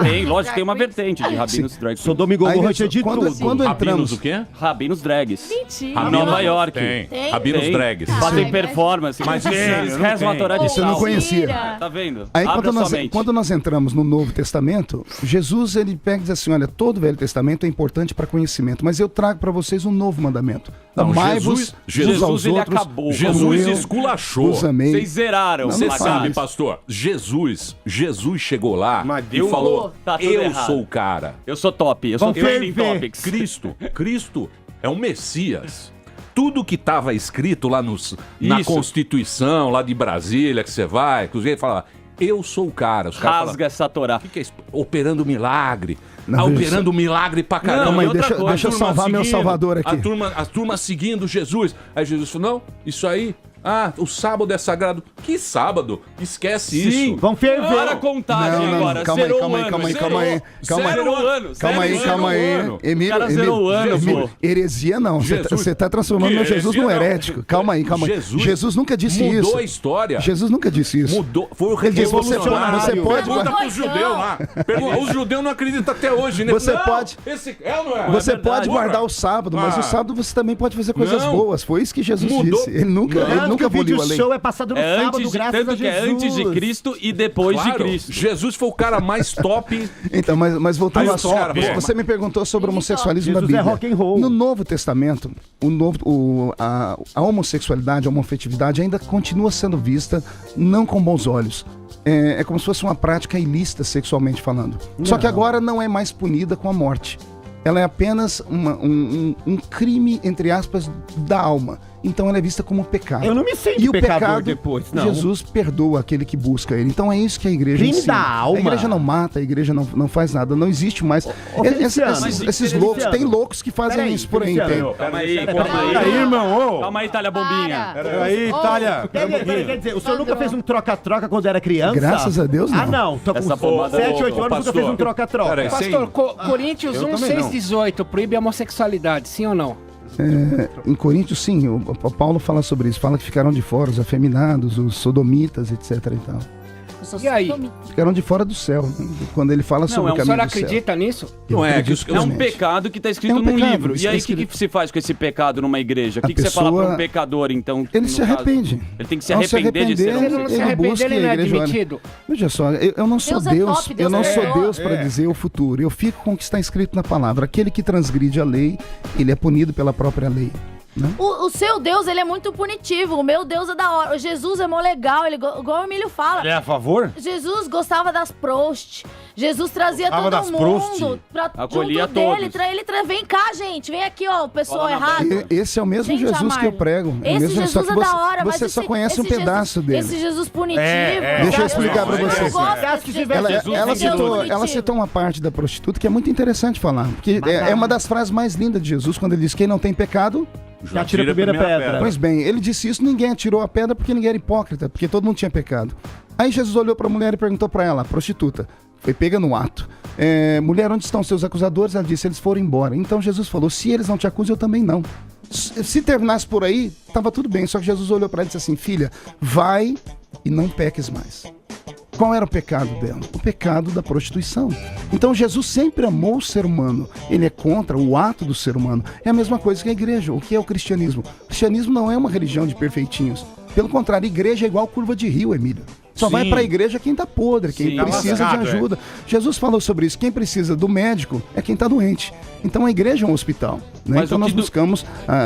Tem, lógico, tem uma vertente de rabinos drag queens. Sodoma e Gomorra tinha de tudo. Quando entramos... Rabinos o quê? Rabinos drags. Mentira. Em Nova York. Tem. Rabinos Tem. drags. Fazem performance. Mas eles rezam a Torá de Isso eu não sal. conhecia. Tá vendo? Aí Abra sua mente. quando nós entramos no Novo Testamento, Jesus ele pega e diz assim, olha, todo o Velho Testamento é importante para conhecimento, mas eu trago para vocês um novo mandamento. Não, Amai-vos Jesus aos ele outros, acabou. Jesus esculachou. os amei. Vocês zeraram. Você Lagarde. sabe, pastor, Jesus chegou lá e falou, Tá tudo eu errado. sou o cara. Eu sou top. Eu sou trending topics. Cristo é um Messias. Tudo que estava escrito lá na Constituição, lá de Brasília, que você vai, que os gays falam, eu sou o cara. Os caras Rasga essa Torá. o que é isso? Operando milagre. Não, Operando milagre pra caramba. Não, mas e outra coisa, deixa eu salvar meu Salvador aqui. A turma seguindo Jesus. Aí Jesus falou, não, isso aí... o sábado é sagrado. Que sábado? Esquece isso. Vão ferver. Para a contagem agora. Calma aí, Zerou calma o aí, ano. calma aí, Zerou. calma aí. Zerou o ano. Calma aí, calma aí. Emílio, O cara zerou o ano, pô. heresia não. Você tá transformando Que meu Jesus heresia num não? herético. Calma aí, calma aí. Jesus nunca disse isso. Mudou a história. Jesus nunca disse isso. Mudou. Foi o Ele disse, revolucionário. você pode... Pergunta pros judeus lá. Os judeus não acreditam até hoje, né? Você Não, pode- Esse é ou não é? Você É verdade. pode guardar o sábado, mas Ah. o sábado você também pode fazer coisas Não. boas. Foi isso que Jesus Mudou. disse. Ele nunca O aboliu a lei. show é passado no É sábado, antes de, graças tanto a que é Jesus. antes de Cristo e depois Claro, de Cristo. Jesus foi o cara mais top. Então, mas voltando Aí ao os assunto, caras, você me perguntou sobre o homossexualismo da Jesus é Bíblia. rock and roll. No Novo Testamento, a homossexualidade, a homofetividade ainda continua sendo vista não com bons olhos. É como se fosse uma prática ilícita sexualmente falando. Só que agora não é mais punida com a morte. Ela é apenas um crime, entre aspas, da alma. Então ela é vista como pecado. Eu não me sinto E o pecador pecado, depois, não. Jesus perdoa aquele que busca ele. Então é isso que a igreja Crime ensina. da alma. A igreja não mata, a igreja não faz nada. Não existe mais. Feliciano, Esses loucos, tem loucos que fazem Peraí, isso por aí, Feliciano. tem. Calma aí, Peraí, calma aí. Aí, irmão, ô. Calma aí, Itália Bombinha. Aí, Itália. Quer dizer, o senhor nunca fez um troca-troca quando era criança? Graças a Deus, não. Ah, não. Tô com Essa pomada 7, 8 do- anos, nunca fez um troca-troca. Peraí, Pastor, Coríntios Eu 1, também 6, não. 18 proíbe a homossexualidade, sim ou não? Em Coríntios, sim, o Paulo fala sobre isso. Fala que ficaram de fora os afeminados, os sodomitas, etc. e tal. E aí? Ficaram de fora do céu. Né? Quando ele fala sobre é o um- O caminho senhor do céu. acredita nisso? Eu Não é, acredito que os- É um piamente. pecado que está escrito É um num pecado, livro. isso E aí, tá o que escrito. se faz com esse pecado numa igreja? O A que você fala para pessoa- um pecador, então? Ele no se caso? arrepende. Ele tem que se Ao arrepender de ser se Se ele não se Ele arrepender, busca ele a não é igreja, olha. admitido. Veja só, eu não sou Deus é Deus, top, eu Deus não é sou top. Deus para dizer o futuro. Eu fico com o que está escrito na palavra. Aquele que transgride a lei, ele é punido pela própria lei. Né? O seu Deus, ele é muito punitivo. O meu Deus é da hora. O Jesus é mó legal. Ele, igual o Emílio fala. Ele é a favor? Jesus gostava das prost. Jesus trazia Gostava todo das mundo prost? pra Acolhia junto dele. todos. Vem cá, gente. Vem aqui, ó, o pessoal Cola na errado. Esse é o mesmo Gente, Jesus Amargo. que eu prego. É o Esse mesmo, Jesus só que é você, da hora, mas você só esse- conhece um esse pedaço Jesus, dele. Esse Jesus punitivo. Deixa eu sabe? explicar pra Eu você. não gosto Você acha que desse se tivesse Jesus. Ela Esse Deus citou, punitivo. ela citou uma parte da prostituta que é muito interessante falar. Porque é uma das frases mais lindas de Jesus, quando ele diz: quem não tem pecado, Já tira a primeira pedra. Pois bem, ele disse isso, ninguém atirou a pedra porque ninguém era hipócrita, porque todo mundo tinha pecado. Aí Jesus olhou para a mulher e perguntou para ela, a prostituta, foi pega no ato: mulher, onde estão seus acusadores? Ela disse: eles foram embora. Então Jesus falou: se eles não te acusam, eu também não. Se terminasse por aí, estava tudo bem. Só que Jesus olhou para ela e disse assim: filha, vai e não peques mais. Qual era o pecado dela? O pecado da prostituição. Então Jesus sempre amou o ser humano. Ele é contra o ato do ser humano. É a mesma coisa que a igreja. O que é o cristianismo? O cristianismo não é uma religião de perfeitinhos. Pelo contrário, a igreja é igual curva de rio, Emílio. Só vai para a igreja quem está podre, quem Sim, precisa de ajuda. Jesus falou sobre isso. Quem precisa do médico é quem está doente. Então a igreja é um hospital. Né? Então nós buscamos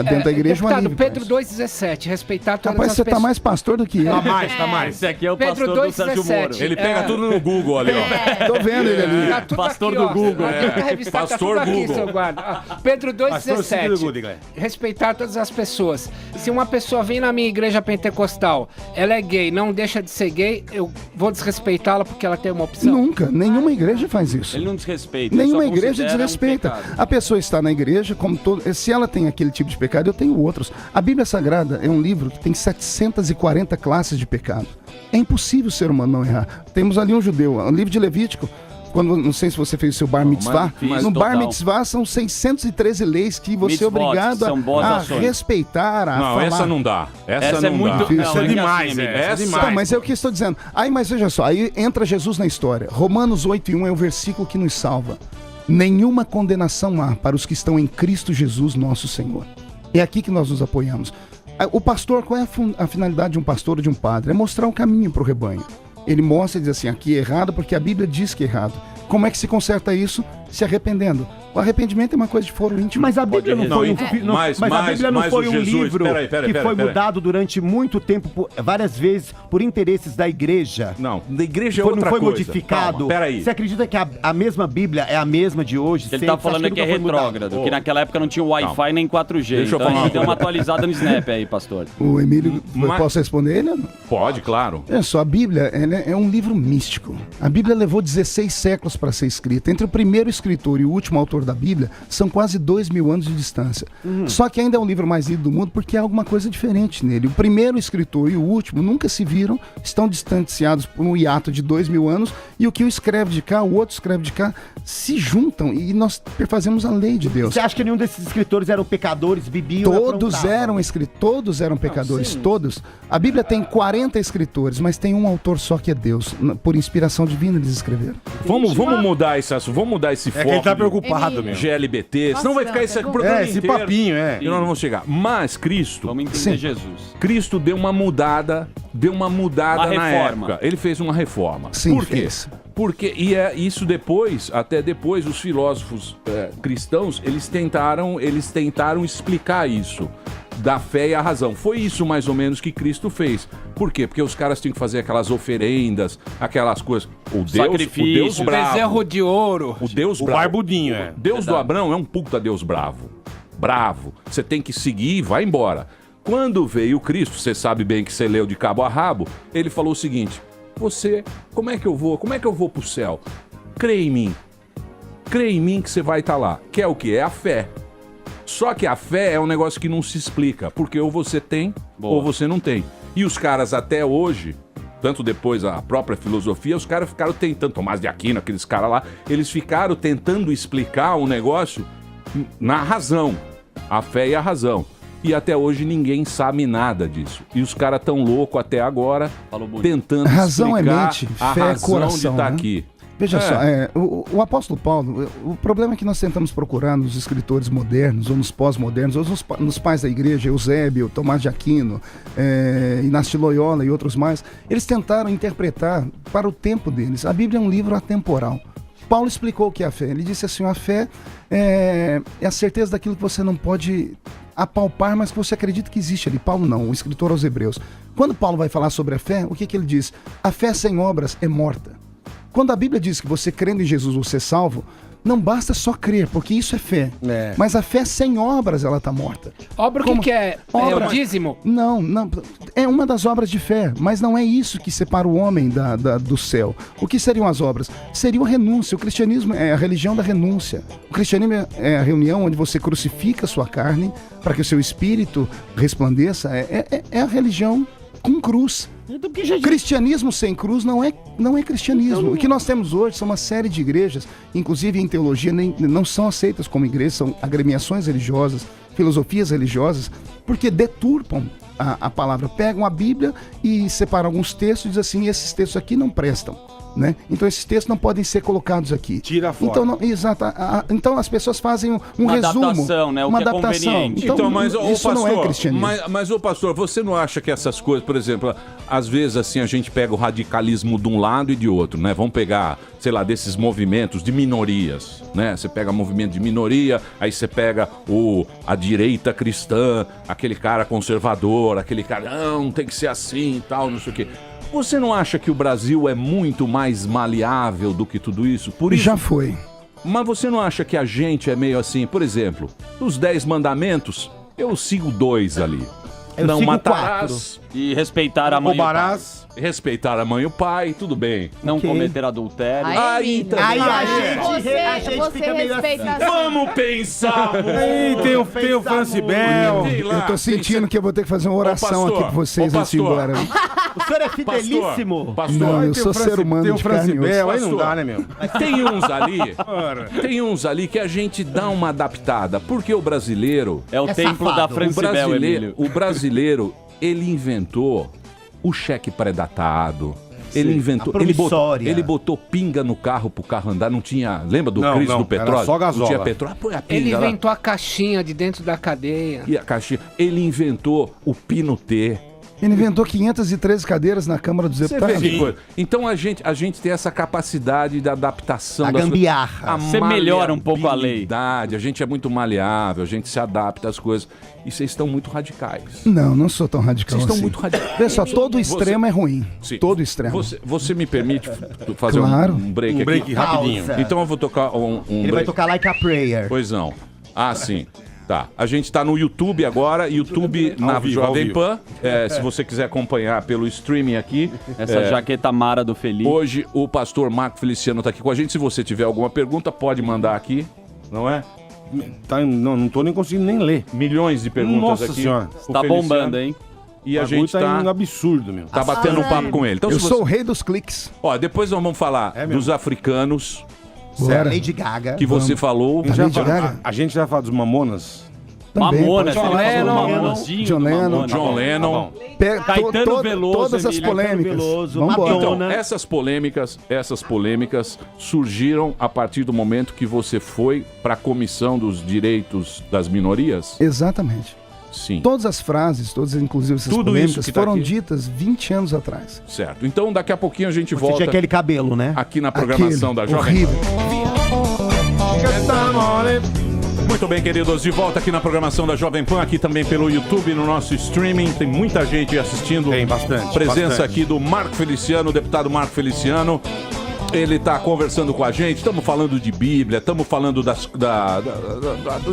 dentro da igreja deputado, um alívio. Pedro 2,17, respeitar todas Rapaz, as você pessoas. tá mais pastor do que eu. Tá mais. Esse aqui é o Pedro pastor do Sérgio 2,17. Moro. Ele pega tudo no Google ali, ó. Tô vendo ele ali. Tá tudo Pastor aqui, do ó. Google. A revista tá Pastor tudo aqui, Google. seu guarda. Ó, Pedro Pastor Cícero Google, 2,17. galera. Respeitar todas as pessoas. Se uma pessoa vem na minha igreja pentecostal, ela é gay, não deixa de ser gay, eu vou desrespeitá-la porque ela tem uma opção. Nunca. Nenhuma igreja faz isso. Ele não desrespeita. Nenhuma ele só igreja considera desrespeita. um pecado. A pessoa está na igreja, como todo. Se ela tem aquele tipo de pecado, eu tenho outros. A Bíblia Sagrada é um livro que tem 740 classes de pecado. É impossível o ser humano não errar. Temos ali um judeu, o livro de Levítico. Quando, não sei se você fez o seu bar mitzvah. Mas No bar total. mitzvah são 613 leis que você é Mitzvot, obrigado são boas a ações. respeitar, a Não, falar. essa não dá. Essa é não muito. dá. Isso não, é que demais, assim, amigo. é. Essa- Então, mas é o que eu estou dizendo. Aí, mas veja só, aí entra Jesus na história. Romanos 8:1 é o versículo que nos salva. Nenhuma condenação há para os que estão em Cristo Jesus, nosso Senhor. É aqui que nós nos apoiamos. O pastor, qual é a finalidade de um pastor ou de um padre? É mostrar um caminho para o rebanho. Ele mostra e diz assim, aqui é errado porque a Bíblia diz que é errado. Como é que se conserta isso? Se arrependendo. O arrependimento é uma coisa de foro íntimo. Mas a Bíblia não foi Mas a Bíblia não o foi um Jesus, livro peraí, que foi mudado durante muito tempo, várias vezes, por interesses da igreja. Não, da igreja é Não outra foi coisa. modificado. Calma, peraí. Você acredita que a mesma Bíblia é a mesma de hoje? Ele tá falando Você que é acha nunca foi mudado? retrógrado, que naquela época não tinha Wi-Fi nem 4G. Deixa eu então falar a uma gente deu uma coisa. atualizada no Snap aí, pastor. O Emílio, Mas- posso responder ele? Pode, claro. É só, a Bíblia ela é um livro místico. A Bíblia levou 16 séculos para ser escrita. Entre o primeiro escritor e o último autor da Bíblia, são quase 2.000 anos de distância. Só que ainda é o livro mais lido do mundo porque há alguma coisa diferente nele. O primeiro escritor e o último nunca se viram, estão distanciados por um hiato de 2.000 anos, e o que um escreve de cá, o outro escreve de cá, se juntam e nós fazemos a lei de Deus. Você acha que nenhum desses escritores eram pecadores, bebiam? Todos eram pecadores, todos. A Bíblia tem 40 escritores, mas tem um autor só que é Deus. Por inspiração divina eles escreveram. Vamos mudar esse assunto, vamos mudar esse foco. É que ele tá de preocupado, meu. GLBT, senão vai ficar esse programa Esse inteiro. papinho, E nós não vamos chegar. Mas Cristo, Vamos entender Sim. Jesus. Cristo deu uma mudada Uma na reforma. época. Ele fez uma reforma. Sim, Por quê? fez. Porque isso depois, até depois, os filósofos cristãos, eles tentaram explicar isso da fé e a razão. Foi isso mais ou menos que Cristo fez. Por quê? Porque os caras tinham que fazer aquelas oferendas, aquelas coisas. O Deus Sacrifício. bravo. Bezerro de ouro. O Deus O bravo. barbudinho, é. Deus do Abrão é um puta Deus bravo. Bravo. Você tem que seguir e vai embora. Quando veio Cristo, você sabe bem que você leu de cabo a rabo, ele falou o seguinte: como é que eu vou pro céu? Crê em mim. Crê em mim que você vai estar lá. Que é o que? É a fé. Só que a fé é um negócio que não se explica, porque ou você tem ou você não tem. E os caras até hoje, tanto depois a própria filosofia, os caras ficaram tentando, Tomás de Aquino, aqueles caras lá, eles ficaram tentando explicar um negócio na razão, a fé e a razão. E até hoje ninguém sabe nada disso. E os caras tão loucos até agora, tentando Razão é explicar mente, a fé é razão coração, de estar né? aqui. Veja só, o apóstolo Paulo, o problema é que nós tentamos procurar nos escritores modernos, ou nos pós-modernos, ou nos pais da igreja, Eusébio, Tomás de Aquino, Inácio de Loyola e outros mais, eles tentaram interpretar para o tempo deles. A Bíblia é um livro atemporal. Paulo explicou o que é a fé. Ele disse assim, a fé é a certeza daquilo que você não pode apalpar, mas que você acredita que existe ali. Paulo não, o escritor aos Hebreus. Quando Paulo vai falar sobre a fé, o que ele diz? A fé sem obras é morta. Quando a Bíblia diz que você crendo em Jesus você é salvo, não basta só crer, porque isso é fé. Mas a fé sem obras, ela está morta. Obra o que é? Obra- É o dízimo? Não. É uma das obras de fé, mas não é isso que separa o homem do céu. O que seriam as obras? Seria a renúncia. O cristianismo é a religião da renúncia. O cristianismo é a reunião onde você crucifica a sua carne para que o seu espírito resplandeça. É a religião com cruz. Cristianismo sem cruz não é cristianismo. O que nós temos hoje são uma série de igrejas, inclusive em teologia, não são aceitas como igrejas, são agremiações religiosas, filosofias religiosas, porque deturpam a palavra. Pegam a Bíblia e separam alguns textos e dizem assim, esses textos aqui não prestam. né? Então esses textos não podem ser colocados aqui. Tira fora. Então, exato. Então as pessoas fazem uma resumo. Adaptação, né? O uma que é adaptação. conveniente. Então, mas, ô, isso pastor, não é cristianismo. Mas, ô pastor, você não acha que essas coisas, por exemplo, às vezes assim a gente pega o radicalismo de um lado e de outro, né? Vamos pegar, sei lá, desses movimentos de minorias, né? Você pega movimento de minoria, aí você pega a direita cristã, aquele cara conservador, aquele cara, não, tem que ser assim e tal, não sei o quê. Você não acha que o Brasil é muito mais maleável do que tudo isso? Por isso... Já foi. Mas você não acha que a gente é meio assim, por exemplo, dos 10 mandamentos, eu sigo 2 ali. Eu não sigo matarás. 4. E respeitar a mãe e o pai. Roubarás. Respeitar a mãe e o pai, tudo bem. Não Ok. cometer adultério. Aí, então- Aí a Você gente fica meio respeita assim. Vamos pensar! Aí tem o Francibel. Sei lá, Eu tô sentindo que eu vou ter que fazer uma oração pastor, aqui pra vocês ô, antes de ir pastor. embora. O senhor é fidelíssimo. Pastor, Não, eu Tem sou o ser humano Tem o de carne e Francibel, osso. aí não Pastor. dá, né, meu? tem uns ali que a gente dá uma adaptada, porque o brasileiro, É o É templo safado. da O Francibel, Emílio. o brasileiro, ele inventou o cheque pré-datado. Ele inventou, a promissória. ele botou pinga no carro pro carro andar, não tinha, lembra do Não, crise não, do petróleo? era só gasola. Não tinha petróleo, põe a pinga Ele lá. inventou a caixinha de dentro da cadeia. E a caixinha, ele inventou o pino T. Ele inventou 513 cadeiras na Câmara dos Você vê Deputados. que coisa. Então a gente tem essa capacidade de adaptação A das coisas. gambiarra. Você melhora um pouco a lei. maleabilidade, a gente é muito maleável, a gente se adapta às coisas. E vocês estão muito radicais. Não sou tão radical Vocês estão assim. muito radicais. Pessoal, todo extremo é ruim. Sim. Todo extremo. Você me permite fazer Claro. um break Um aqui? break rapidinho. Pausa. Então eu vou tocar um Ele vai break. tocar Like a Prayer. Pois não. Ah, sim. Tá. A gente tá no YouTube agora, YouTube na Ao vivo, Jovem ao vivo. Pan. Se você quiser acompanhar pelo streaming aqui. Essa jaqueta mara do Felipe. Hoje o pastor Marco Feliciano tá aqui com a gente. Se você tiver alguma pergunta, pode mandar aqui. Não é? Não tô nem conseguindo nem ler. Milhões de perguntas Nossa aqui. senhora. O Tá Feliciano. bombando, hein? E a O bagulho gente tá, um absurdo, meu. tá batendo um papo com ele. Então, Eu se sou o você... rei dos cliques. Ó, depois nós vamos falar É mesmo? dos africanos Bora. Lady Gaga. que você falou. Tá Lady Gaga? A gente vai falar dos Mamonas. Também, Mamonas, pode ele falar. falou Lennon, Mamonzinho John do Lennon, Mamonas. John Lennon. Caetano Veloso, Todas as Emílio. polêmicas. Caetano Veloso, Vambora. Então, Madonna. essas polêmicas surgiram a partir do momento que você foi para a Comissão dos Direitos das Minorias? Exatamente. Sim. Todas as frases, todas inclusive essas Tudo polêmicas, isso que tá foram aqui. ditas 20 anos atrás. Certo. Então, daqui a pouquinho a gente Você volta tinha aquele cabelo, né? aqui na programação da Jovem horrível. Muito bem, queridos, de volta aqui na programação da Jovem Pan, aqui também pelo YouTube, no nosso streaming. Tem muita gente assistindo. Tem bastante. Presença bastante. aqui do Marco Feliciano, o deputado Marco Feliciano. Ele está conversando com a gente, estamos falando de Bíblia, estamos falando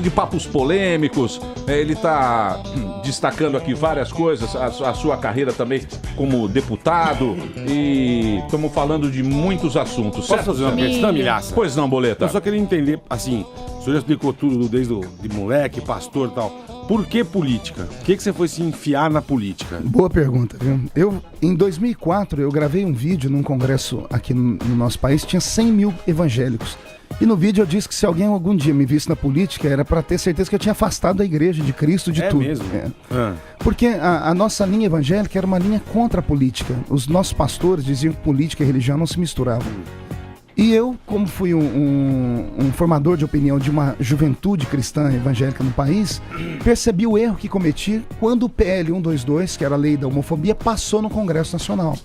de papos polêmicos. Ele está destacando aqui várias coisas, a sua carreira também como deputado. E estamos falando de muitos assuntos. Posso fazer uma questão, Milhaça? Pois não, Boleta. Eu só queria entender, assim, o senhor já explicou tudo desde de moleque, pastor e tal. Por que política? Por que você foi se enfiar na política? Boa pergunta, viu? Em 2004, eu gravei um vídeo num congresso aqui no nosso país, tinha 100 mil evangélicos. E no vídeo eu disse que se alguém algum dia me visse na política, era para ter certeza que eu tinha afastado a igreja de Cristo de tudo. Mesmo? Ah. Porque a nossa linha evangélica era uma linha contra a política. Os nossos pastores diziam que política e religião não se misturavam. E eu, como fui um formador de opinião de uma juventude cristã evangélica no país, percebi o erro que cometi quando o PL 122, que era a lei da homofobia, passou no Congresso Nacional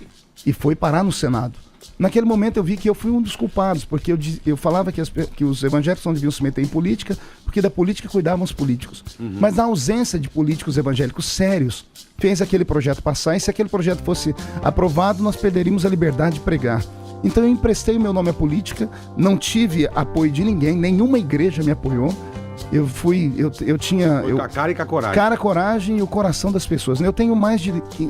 e foi parar no Senado. Naquele momento eu vi que eu fui um dos culpados, porque eu falava que os evangélicos não deviam se meter em política, porque da política cuidavam os políticos. Mas a ausência de políticos evangélicos sérios fez aquele projeto passar, e se aquele projeto fosse aprovado, nós perderíamos a liberdade de pregar. Então eu emprestei meu nome à política, não tive apoio de ninguém, nenhuma igreja me apoiou. Eu tinha... Com a cara e com a coragem. Cara, coragem e o coração das pessoas. Eu tenho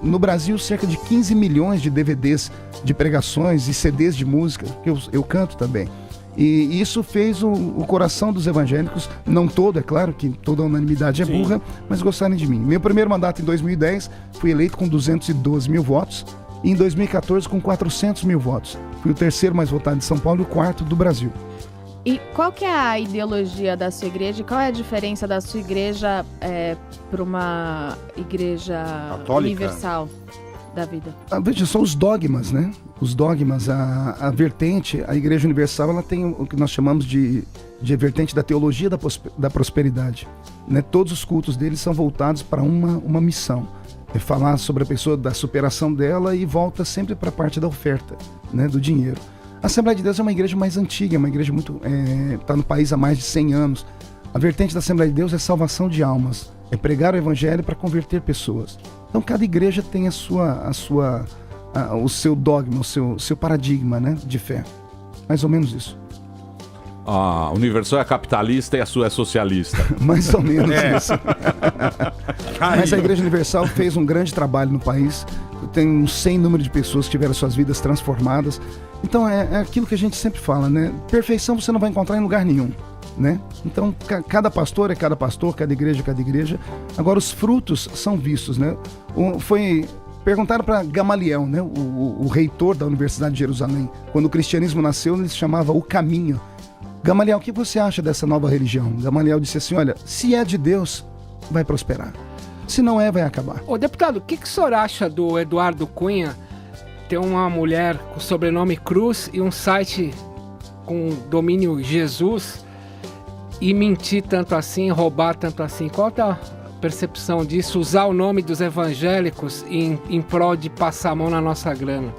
no Brasil, cerca de 15 milhões de DVDs de pregações e CDs de música, que eu canto também. E isso fez o coração dos evangélicos, não todo, é claro que toda unanimidade é burra, mas gostarem de mim. Meu primeiro mandato em 2010, fui eleito com 212 mil votos. E em 2014, com 400 mil votos. Fui o terceiro mais votado de São Paulo e o quarto do Brasil. E qual que é a ideologia da sua igreja? Qual é a diferença da sua igreja para uma igreja Católica? universal? da vida? Veja só os dogmas, né? Os dogmas, a vertente, a Igreja Universal, ela tem o que nós chamamos de vertente da teologia da prosperidade. Né? Todos os cultos deles são voltados para uma missão. É falar sobre a pessoa, da superação dela e volta sempre para a parte da oferta, né? Do dinheiro. A Assembleia de Deus é uma igreja mais antiga, é uma igreja muito... está no país há mais de 100 anos. A vertente da Assembleia de Deus é salvação de almas. É pregar o evangelho para converter pessoas. Então cada igreja tem o seu dogma, o seu paradigma, né, de fé. Mais ou menos isso. A Universal é capitalista e a sua é socialista. Mais ou menos isso. Mas a Igreja Universal fez um grande trabalho no país. Tem um sem número de pessoas que tiveram suas vidas transformadas. Então é aquilo que a gente sempre fala, né? Perfeição você não vai encontrar em lugar nenhum, né? Então cada pastor é cada pastor, cada igreja é cada igreja. Agora os frutos são vistos, né? Perguntaram para Gamaliel, né? O reitor da Universidade de Jerusalém. Quando o cristianismo nasceu, ele se chamava o Caminho. Gamaliel, o que você acha dessa nova religião? Gamaliel disse assim, olha, se é de Deus, vai prosperar. Se não é, vai acabar. Ô, deputado, o que o senhor acha do Eduardo Cunha ter uma mulher com sobrenome Cruz e um site com domínio Jesus e mentir tanto assim, roubar tanto assim? Qual é a percepção disso? Usar o nome dos evangélicos em prol de passar a mão na nossa grana?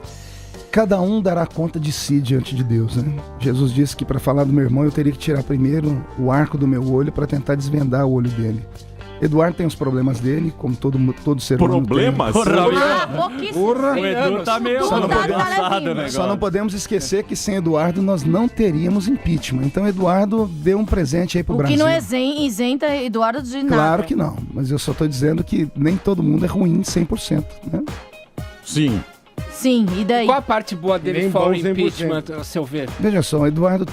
Cada um dará conta de si diante de Deus, né? Jesus disse que para falar do meu irmão eu teria que tirar primeiro o arco do meu olho para tentar desvendar o olho dele. Eduardo tem os problemas dele, como todo ser humano. Problemas? Pouquíssimo. O Edu tá meio avançado, né? Só não podemos esquecer que sem Eduardo nós não teríamos impeachment. Então Eduardo deu um presente aí pro Brasil. O que não isenta Eduardo de nada. Claro que não, mas eu só tô dizendo que nem todo mundo é ruim 100%, né? Sim. Sim, e daí? Qual a parte boa dele Nem fora o bom 100%. impeachment, a seu ver? Veja só, o Eduardo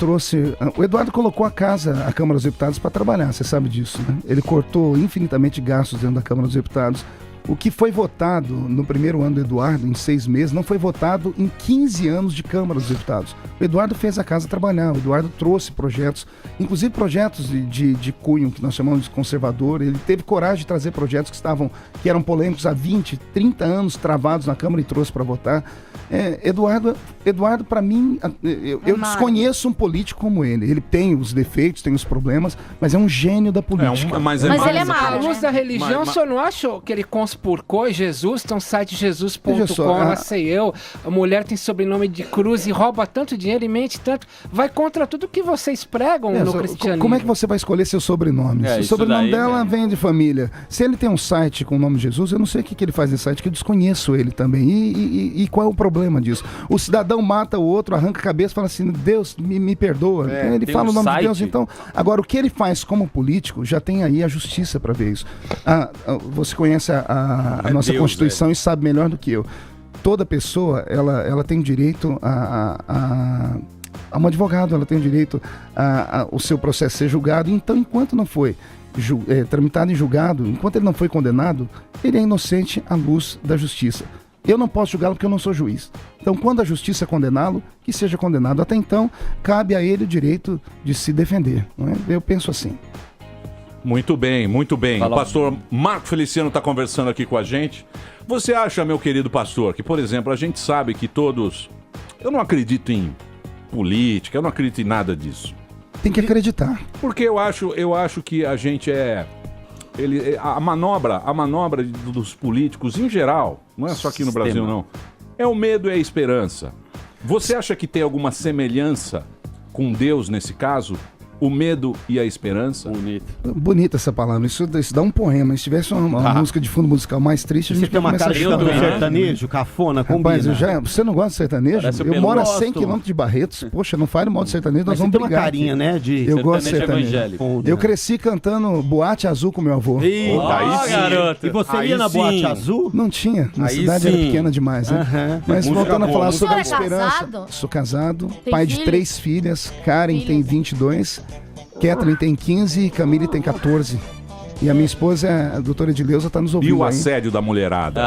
colocou a Câmara dos Deputados para trabalhar, você sabe disso, né? Ele cortou infinitamente gastos dentro da Câmara dos Deputados. O que foi votado no primeiro ano do Eduardo, em 6 meses, não foi votado em 15 anos de Câmara dos Deputados. O Eduardo fez a casa trabalhar, o Eduardo trouxe projetos, inclusive projetos de cunho, que nós chamamos de conservador. Ele teve coragem de trazer projetos que eram polêmicos há 20, 30 anos travados na Câmara e trouxe para votar. Eduardo, para mim, eu desconheço um político como ele. Ele tem os defeitos, tem os problemas, mas é um gênio da política. Mas ele é mau. À luz da religião, o senhor não acha que ele conspurcou Jesus? Tem um site jesus.com, lá sei eu. A mulher tem sobrenome de Cruz e rouba tanto dinheiro e mente tanto. Vai contra tudo que vocês pregam no cristianismo. Como é que você vai escolher seu sobrenome? O sobrenome dela vem de família. Se ele tem um site com o nome de Jesus, eu não sei o que ele faz nesse site, que eu desconheço ele também. E qual é o problema disso? O cidadão mata o outro, arranca a cabeça e fala assim, Deus, me perdoa. Ele fala o nome de Deus, então... Agora, o que ele faz como político, já tem aí a justiça para ver isso. Você conhece a nossa Constituição e sabe melhor do que eu. Toda pessoa, ela tem direito a um advogado, ela tem direito o seu processo ser julgado. Então, enquanto não foi tramitado em julgado, enquanto ele não foi condenado, ele é inocente à luz da justiça. Eu não posso julgá-lo porque eu não sou juiz. Então, quando a justiça condená-lo, que seja condenado. Até então, cabe a ele o direito de se defender. Não é? Eu penso assim. Muito bem, muito bem. O pastor Marco Feliciano está conversando aqui com a gente. Você acha, meu querido pastor, que, por exemplo, a gente sabe que todos... Eu não acredito em política, eu não acredito em nada disso. Tem que acreditar. Porque eu acho que a gente a manobra dos políticos em geral, não é só aqui no Brasil não, é o medo e a esperança. Você acha que tem alguma semelhança com Deus nesse caso? O medo e a esperança? Bonita essa palavra, isso dá um poema. Se tivesse uma música de fundo musical mais triste, a gente tem uma cara de sertanejo, cafona, combina. Rapaz, você não gosta de sertanejo? Eu moro a 100 km de Barretos. Poxa, não fale mal de sertanejo, nós vamos brigar. Tem uma carinha, né? Eu gosto de sertanejo. Eu cresci cantando Boate Azul com meu avô. Garoto. E você ia na Boate Azul? Não tinha, a cidade era pequena demais, né? Mas voltando a falar sobre a esperança. Sou casado, pai de 3 filhas. Karen tem 22. Kathleen tem 15 e Camille tem 14. E a minha esposa, a doutora Edileuza, tá nos ouvindo. E o aí. assédio da mulherada?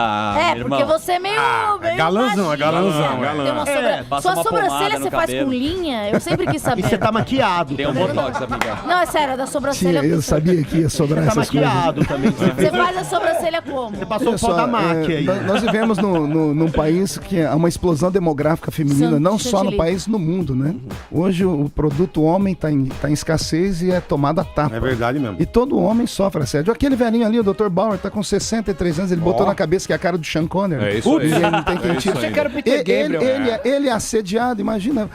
Porque você é meio. meio galãzão, baixinho. galãzão. Tem uma passa Sua uma sobrancelha pomada no você faz cabelo. com linha? Eu sempre quis saber. E você tá maquiado. Tem um botox, amiga. Não, é sério, da sobrancelha. Sim, eu sabia que ia sobrar Tá essas coisas. maquiado também. Você faz a sobrancelha como? Você passou Olha o pó só, da máquia aí. nós vivemos num país que há uma explosão demográfica feminina, não só no país, no mundo, né? Hoje o produto homem tá em escassez e é tomado a tapa. É verdade mesmo. E todo homem sofre assédio. Aquele velhinho ali, o Dr. Bauer, tá com 63 anos, ele botou na cabeça que é a cara do Sean Connery. É isso aí. E ele não tem quem É isso tire. aí. Achei que era o Peter Gabriel. Ele é assediado, imagina.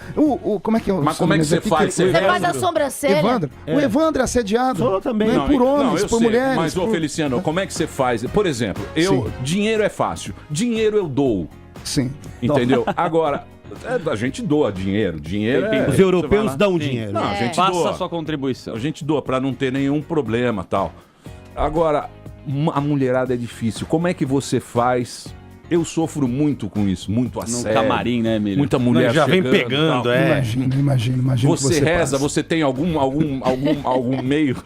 Como é que é o Mas como é que você faz? Você faz a sobrancelha? Evandro. O Evandro é assediado. Sou também. Não é por homens, eu por sei, mulheres. Mas, ô Feliciano, como é que você faz? Por exemplo, Sim. dinheiro é fácil. Dinheiro eu dou. Sim. Entendeu? Agora, a gente doa dinheiro. Dinheiro é... Os europeus você vai lá. dão dinheiro. Não, a gente Faça doa. a sua contribuição. A gente doa pra não ter nenhum problema tal. Agora, a mulherada é difícil. Como é que você faz? Eu sofro muito com isso, muito assédio. No camarim, né, Emílio? Muita mulher Já vem chegando, pegando, tal. Imagina. Você que reza, passa. você tem algum meio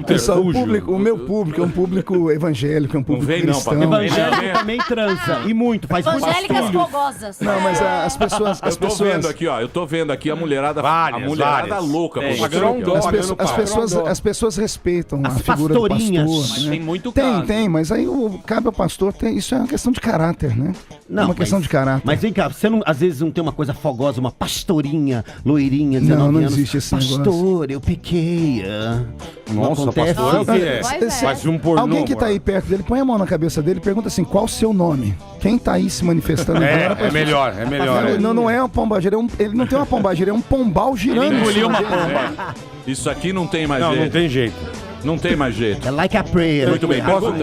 Pessoal, o meu público é um público evangélico, é um público vem não, cristão. papai. Evangélico também transa. E muito, faz muito. Evangélicas fogosas. Não, mas as pessoas... Eu tô vendo aqui, ó. Eu tô vendo aqui a mulherada, Várias. louca. É, por pagando você. dó, As pessoas respeitam As a figura do pastorinhas. pastor. Mas né? tem muito caso. Tem, mas aí cabe ao pastor, isso é uma questão de caráter, né? Não, é uma questão de caráter. Mas vem cá, você não, às vezes não tem uma coisa fogosa, uma pastorinha, loirinha, 19 Não anos. existe esse negócio. Pastor, eu pequei. Nossa, não acontece. pastor, é o que é? Vai, vai. Faz um pornô. Alguém que tá aí perto dele, põe a mão na cabeça dele e pergunta assim, qual o seu nome? Quem tá aí se manifestando agora? É melhor. Não é uma pombagira, ele não tem uma pombagira, é um pombal girando. em engoliu cima uma dele. Isso aqui não tem mais Não, jeito. não tem jeito. Não tem mais jeito. É like a prayer. Muito bem.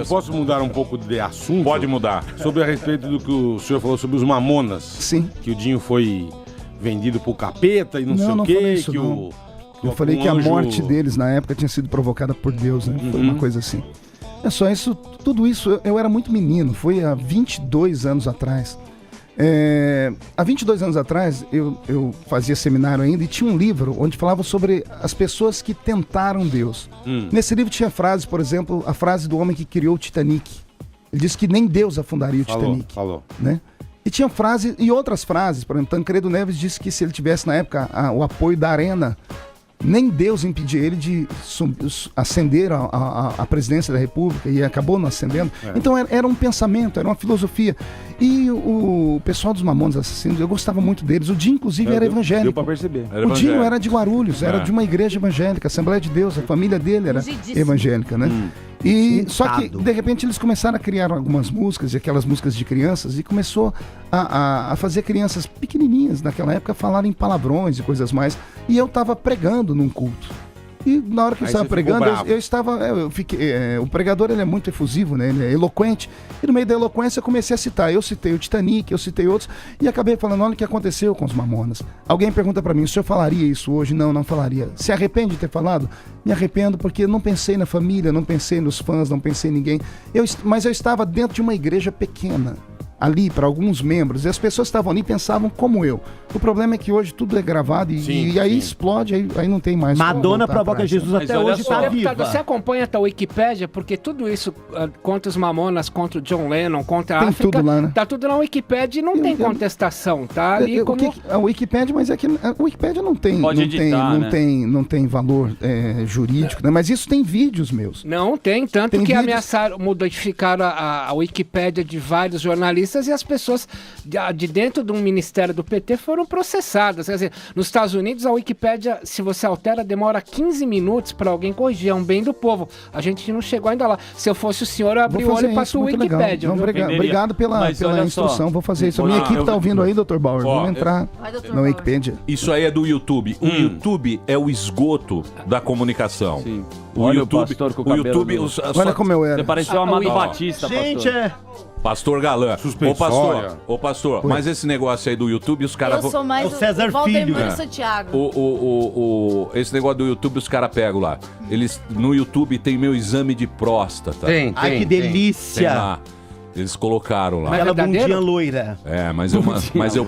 Posso mudar um pouco de assunto? Pode mudar. Sobre a respeito do que o senhor falou sobre os Mamonas. Sim. Que o Dinho foi vendido pro capeta e não sei Não, o não quê. falei isso, que não. o Eu falei um que a anjo- morte deles na época tinha sido provocada por Deus, né? Foi uma coisa assim. É só isso, tudo isso, eu era muito menino, foi há 22 anos atrás. Há 22 anos atrás, eu fazia seminário ainda e tinha um livro onde falava sobre as pessoas que tentaram Deus. Nesse livro tinha frases, por exemplo, a frase do homem que criou o Titanic. Ele disse que nem Deus afundaria o Titanic. Falou. Né? E tinha frases, e outras frases, por exemplo, Tancredo Neves disse que se ele tivesse na época o apoio da Arena, nem Deus impedia ele de ascender a presidência da República, e acabou não ascendendo. Então era um pensamento, era uma filosofia. E o pessoal dos Mamonas Assassinos, eu gostava muito deles. O Dinho, inclusive, era evangélico. Deu pra perceber. Era O Dinho evangélico. era de Guarulhos, era de uma igreja evangélica, Assembleia de Deus, a família dele era Ungidíssimo. evangélica, né? E só que, Untado. de repente, eles começaram a criar algumas músicas, e aquelas músicas de crianças, e começou a fazer crianças pequenininhas, naquela época, falarem palavrões e coisas mais. E eu estava pregando num culto. E na hora que eu Aí estava você ficou pregando, bravo. eu estava. Eu fiquei, o pregador ele é muito efusivo, né? Ele é eloquente. E no meio da eloquência eu comecei a citar. Eu citei o Titanic, eu citei outros. E acabei falando: olha o que aconteceu com os Mamonas. Alguém pergunta pra mim: o senhor falaria isso hoje? Não, não falaria. Se arrepende de ter falado? Me arrependo porque eu não pensei na família, não pensei nos fãs, não pensei em ninguém. Mas eu estava dentro de uma igreja pequena. Ali, para alguns membros, e as pessoas estavam ali e pensavam como eu. O problema é que hoje tudo é gravado e aí explode, aí não tem mais. como Madonna voltar provoca atrás. Jesus até olha hoje, só, tá Deputado, viva. você acompanha a Wikipédia, porque tudo isso contra os Mamonas, contra o John Lennon, contra a Tem África, tudo lá, né? tá tudo na Wikipédia e não tem contestação, tá ali O como... a Wikipédia, mas é que a Wikipédia não tem, Pode não, editar, tem, né? não tem valor jurídico, né? Mas isso tem vídeos meus. Não tem, tanto Tem que vídeos. ameaçaram, modificaram a Wikipédia de vários jornalistas e as pessoas de dentro de um ministério do PT foram processadas. Quer dizer, nos Estados Unidos a Wikipédia, se você altera, demora 15 minutos para alguém corrigir, é um bem do povo. A gente não chegou ainda lá. Se eu fosse o senhor, eu abri o olho para a sua muito legal. Wikipédia. Não, viu? obrigado pela Mas olha instrução, só. vou fazer isso. A Olha, minha equipe eu- tá ouvindo aí, Dr. Bauer. Ó, Vamos entrar Vai, Dr. na Bauer. Wikipédia. Isso aí é do YouTube. O YouTube é o esgoto da comunicação. Sim. O Olha o YouTube, pastor com o o cabelo YouTube, do- Olha como eu era. Você parecia o Amado Ó. Batista, Gente, pastor. Pastor Galã. Suspensória. Ô pastor, mas esse negócio aí do YouTube, os caras Eu sou mais É o César o Valdemar Filho, né? Santiago. esse negócio do YouTube, os caras pegam lá. Eles, no YouTube tem meu exame de próstata. ai que Tem delícia. lá. Eles colocaram lá. Mas Aquela verdadeiro? bundinha loira. Mas eu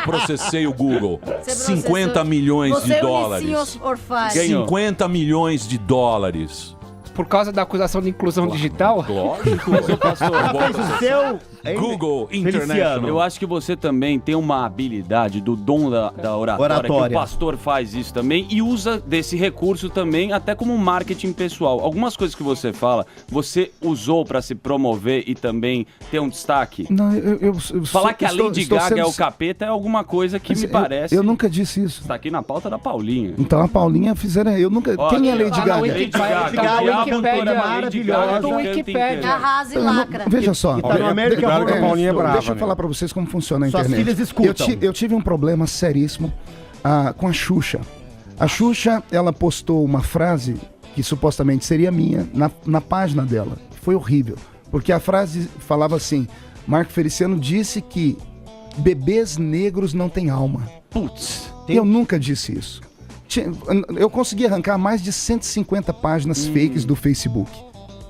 processei o Google. Você 50 processou- milhões Você de é o dólares. Nissinho Orfaz. Quem? 50 milhões de dólares. por causa da acusação de inclusão digital? Lógico. Mas, ô, pastor, Fez o seu... Google Feliciano. International. eu acho que você também tem uma habilidade do dom da oratória, que o pastor faz isso também e usa desse recurso também até como marketing pessoal. Algumas coisas que você fala, você usou para se promover e também ter um destaque? Não, Falar que a Lady Gaga é o capeta é alguma coisa que me parece... Eu nunca disse isso. Está aqui na pauta da Paulinha. Então a Paulinha fizeram... Eu nunca... Olha, Quem é Lady Gaga? Lady Gaga, Tá que é na uma cantora Wikipédia maravilhosa. do Wikipédia. Arrasa e lacra. Veja só. Tá no América Claro que a Paulinha é brava, Deixa eu né? falar pra vocês como funciona a Suas internet. filhas escutam. Eu tive um problema seríssimo com a Xuxa. A Xuxa, ela postou uma frase que supostamente seria minha na página dela. Foi horrível. Porque a frase falava assim: Marco Feliciano disse que bebês negros não têm alma. Putz. Eu nunca disse isso. Eu consegui arrancar mais de 150 páginas fakes do Facebook.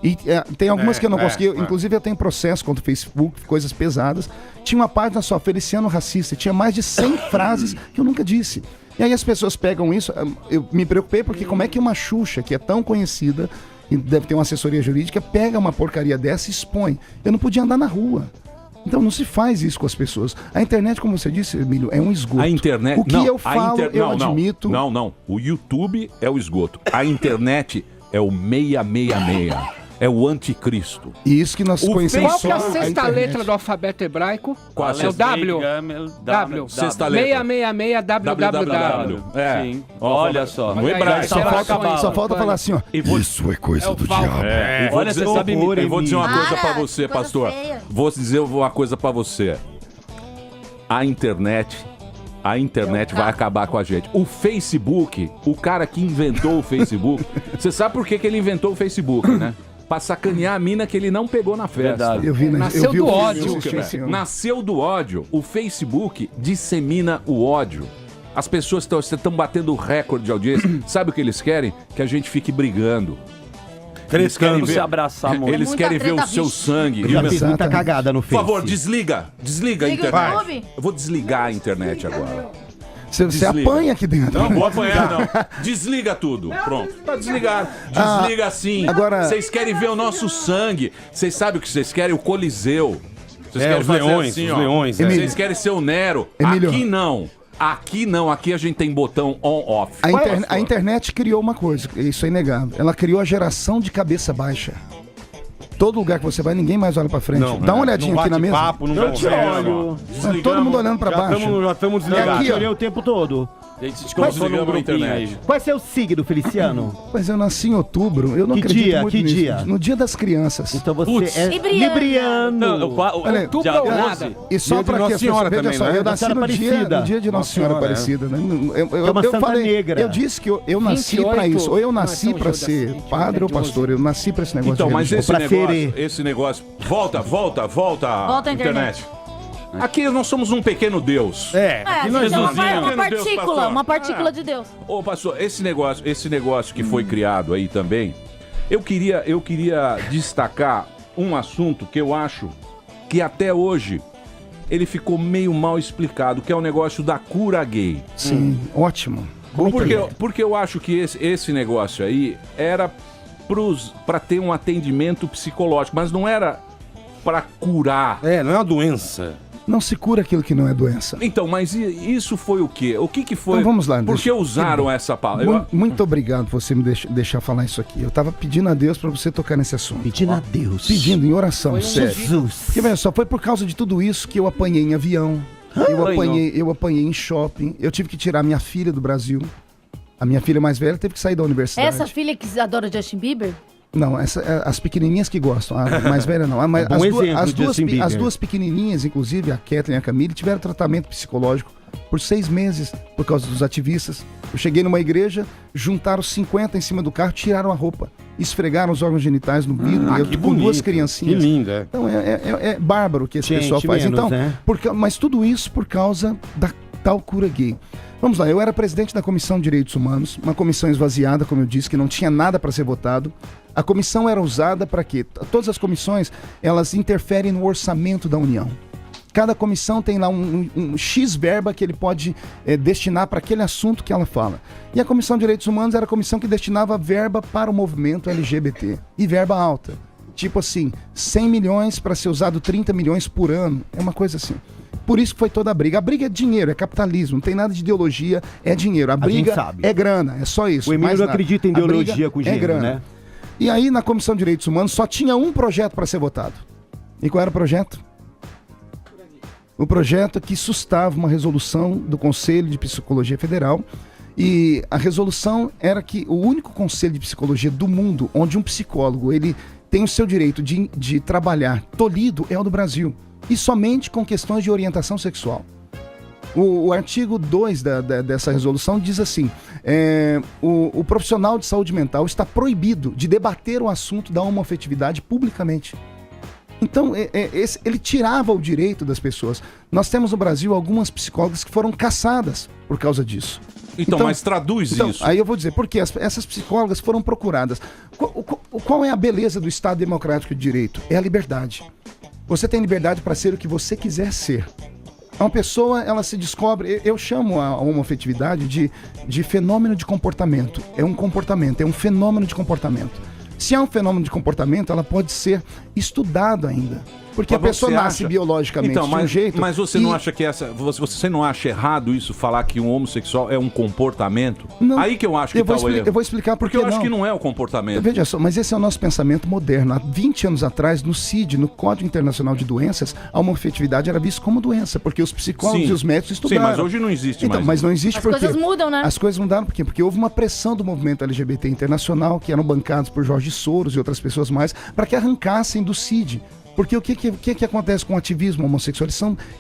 E tem algumas que eu não consegui. Inclusive eu tenho processo contra o Facebook, coisas pesadas. Tinha uma página só, Feliciano Racista. Tinha mais de 100 frases que eu nunca disse. E aí as pessoas pegam isso. Eu me preocupei porque como é que uma Xuxa, que é tão conhecida e deve ter uma assessoria jurídica, pega uma porcaria dessa e expõe. Eu não podia andar na rua. Então não se faz isso com as pessoas. A internet, como você disse, Emílio, é um esgoto. A internet... O que eu falo, eu admito... Não. O YouTube é o esgoto. A internet é o 666. É o anticristo. E isso que nós conhecemos Qual que é a só sexta internet. letra do alfabeto hebraico? Qual é o W. W. Sexta letra. 666 www. É. Sim. Olha só. No hebraico. Só falta falar assim, ó. Isso é coisa do diabo. Olha, você sabe... Eu vou dizer uma coisa pra Para, você, coisa pastor. feia. Vou dizer uma coisa pra você. A internet vai acabar com a gente. O Facebook, o cara que inventou o Facebook, você sabe por que ele inventou o Facebook, né? Pra sacanear a mina que ele não pegou na festa. Eu vi, Nasceu do ódio. Nasceu do ódio. O Facebook dissemina o ódio. As pessoas estão batendo recorde de audiência. Sabe o que eles querem? Que a gente fique brigando. Eles querem se abraçar muito. Eles querem ver o seu sangue. Eu já fiz muita cagada no Por Face. favor, desliga a Liga o internet. YouTube. Eu vou desligar a internet agora. Você Desliga. apanha aqui dentro. Não vou apanhar, não. Desliga tudo. Pronto. Tá desligado. Desliga assim. agora- Vocês querem ver o nosso sangue. Vocês sabem o que vocês querem? O Coliseu. Vocês querem os fazer leões, assim, os ó. leões. Emílio. Vocês querem ser o Nero. Emílio. Aqui não. Aqui não. Aqui a gente tem botão on-off. A internet criou uma coisa, isso é inegável. Ela criou a geração de cabeça baixa. Todo lugar que você vai, ninguém mais olha pra frente. Dá uma olhadinha aqui na mesa. Papo, não te olho. Todo mundo olhando pra baixo. Já estamos desligados. aqui, ó. Olhei o tempo todo. A gente se colocou num grupinho aí. Qual é seu signo, Feliciano? Mas eu nasci em outubro, eu não Que acredito dia? muito Que nisso. dia? No dia das crianças. Então você Putz. é Libriano. libriano. Olha, Outubro ou nada. E só Dia de pra Nossa que as Senhora pessoas... também, Veja só, né? eu nasci Nossa Senhora no dia Aparecida. de Nossa Senhora Senhora, Aparecida. Né? É uma santa falei, negra. eu disse que eu nasci 28, pra isso. Ou eu não, é nasci São pra Judas, ser 28, padre ou 12. pastor. Eu nasci pra esse negócio Então, de mas religião. esse negócio... Volta Volta a internet. Aqui nós somos um pequeno Deus. Aqui nós Você é Jesusinho. uma partícula de Deus. Ô, pastor, esse negócio que foi criado aí também, eu queria destacar um assunto que eu acho que até hoje ele ficou meio mal explicado, que é o negócio da cura gay. Sim, ótimo. Porque eu acho que esse negócio aí era pra ter um atendimento psicológico, mas não era pra curar. não é uma doença. Não se cura aquilo que não é doença. Então, mas isso foi o quê? O que foi? Então vamos lá. Por que usaram essa palavra? Muito obrigado por você me deixar falar isso aqui. Eu tava pedindo a Deus pra você tocar nesse assunto. Pedindo a Deus. Pedindo em oração, sério. Jesus. Porque, veja só, foi por causa de tudo isso que eu apanhei em avião, eu apanhei em shopping, eu tive que tirar minha filha do Brasil. A minha filha mais velha teve que sair da universidade. Essa filha que adora Justin Bieber? Não, as pequenininhas que gostam, a mais velha não. Mas bom exemplo, Justin Bieber. as duas pequenininhas, inclusive a Kathleen e a Camille, tiveram tratamento psicológico por 6 meses por causa dos ativistas. Eu cheguei numa igreja, juntaram 50 em cima do carro, tiraram a roupa, esfregaram os órgãos genitais no vidro, e eu que com duas bonito, criancinhas. que lindo, é. Então é bárbaro o que esse Gente, pessoal faz. menos, Então, né? mas tudo isso por causa da tal cura gay. Vamos lá, eu era presidente da Comissão de Direitos Humanos, uma comissão esvaziada, como eu disse, que não tinha nada para ser votado. A comissão era usada para quê? Todas as comissões, elas interferem no orçamento da União. Cada comissão tem lá um X verba que ele pode destinar para aquele assunto que ela fala. E a Comissão de Direitos Humanos era a comissão que destinava verba para o movimento LGBT. E verba alta. Tipo assim, 100 milhões para ser usado 30 milhões por ano. É uma coisa assim. Por isso que foi toda a briga. A briga é dinheiro, é capitalismo, não tem nada de ideologia, é dinheiro. A briga é grana, é só isso. O Emílio não acredita em ideologia com dinheiro, né? E aí, na Comissão de Direitos Humanos, só tinha um projeto para ser votado. E qual era o projeto? O projeto que sustava uma resolução do Conselho de Psicologia Federal. E a resolução era que o único conselho de psicologia do mundo onde um psicólogo ele tem o seu direito de trabalhar tolhido é o do Brasil. E somente com questões de orientação sexual. O artigo 2 dessa resolução diz assim, o profissional de saúde mental está proibido de debater o assunto da homoafetividade publicamente. Então, ele tirava o direito das pessoas. Nós temos no Brasil algumas psicólogas que foram caçadas por causa disso. Então, mas traduz isso. Aí eu vou dizer, porque essas psicólogas foram procuradas. Qual é a beleza do Estado Democrático de Direito? É a liberdade. Você tem liberdade para ser o que você quiser ser. Uma pessoa, ela se descobre... Eu chamo a homoafetividade de fenômeno de comportamento. É um comportamento, é um fenômeno de comportamento. Se é um fenômeno de comportamento, ela pode ser estudada ainda. Porque mas a pessoa nasce biologicamente então, de um jeito... Mas você não acha que você não acha errado isso, falar que um homossexual é um comportamento? Não. Aí que eu acho que tá o erro. Eu vou explicar por que Porque eu acho que não é o comportamento. Veja só, mas esse é o nosso pensamento moderno. Há 20 anos atrás, no CID, no Código Internacional de Doenças, a homoafetividade era vista como doença, porque os psicólogos e os médicos estudaram. Sim, mas hoje não existe mais. Mas não existe porque... As coisas mudam, né? As coisas mudaram por quê? Porque houve uma pressão do movimento LGBT internacional, que eram bancados por Jorge Soros e outras pessoas mais, para que arrancassem do CID. Porque o que acontece com o ativismo homossexual?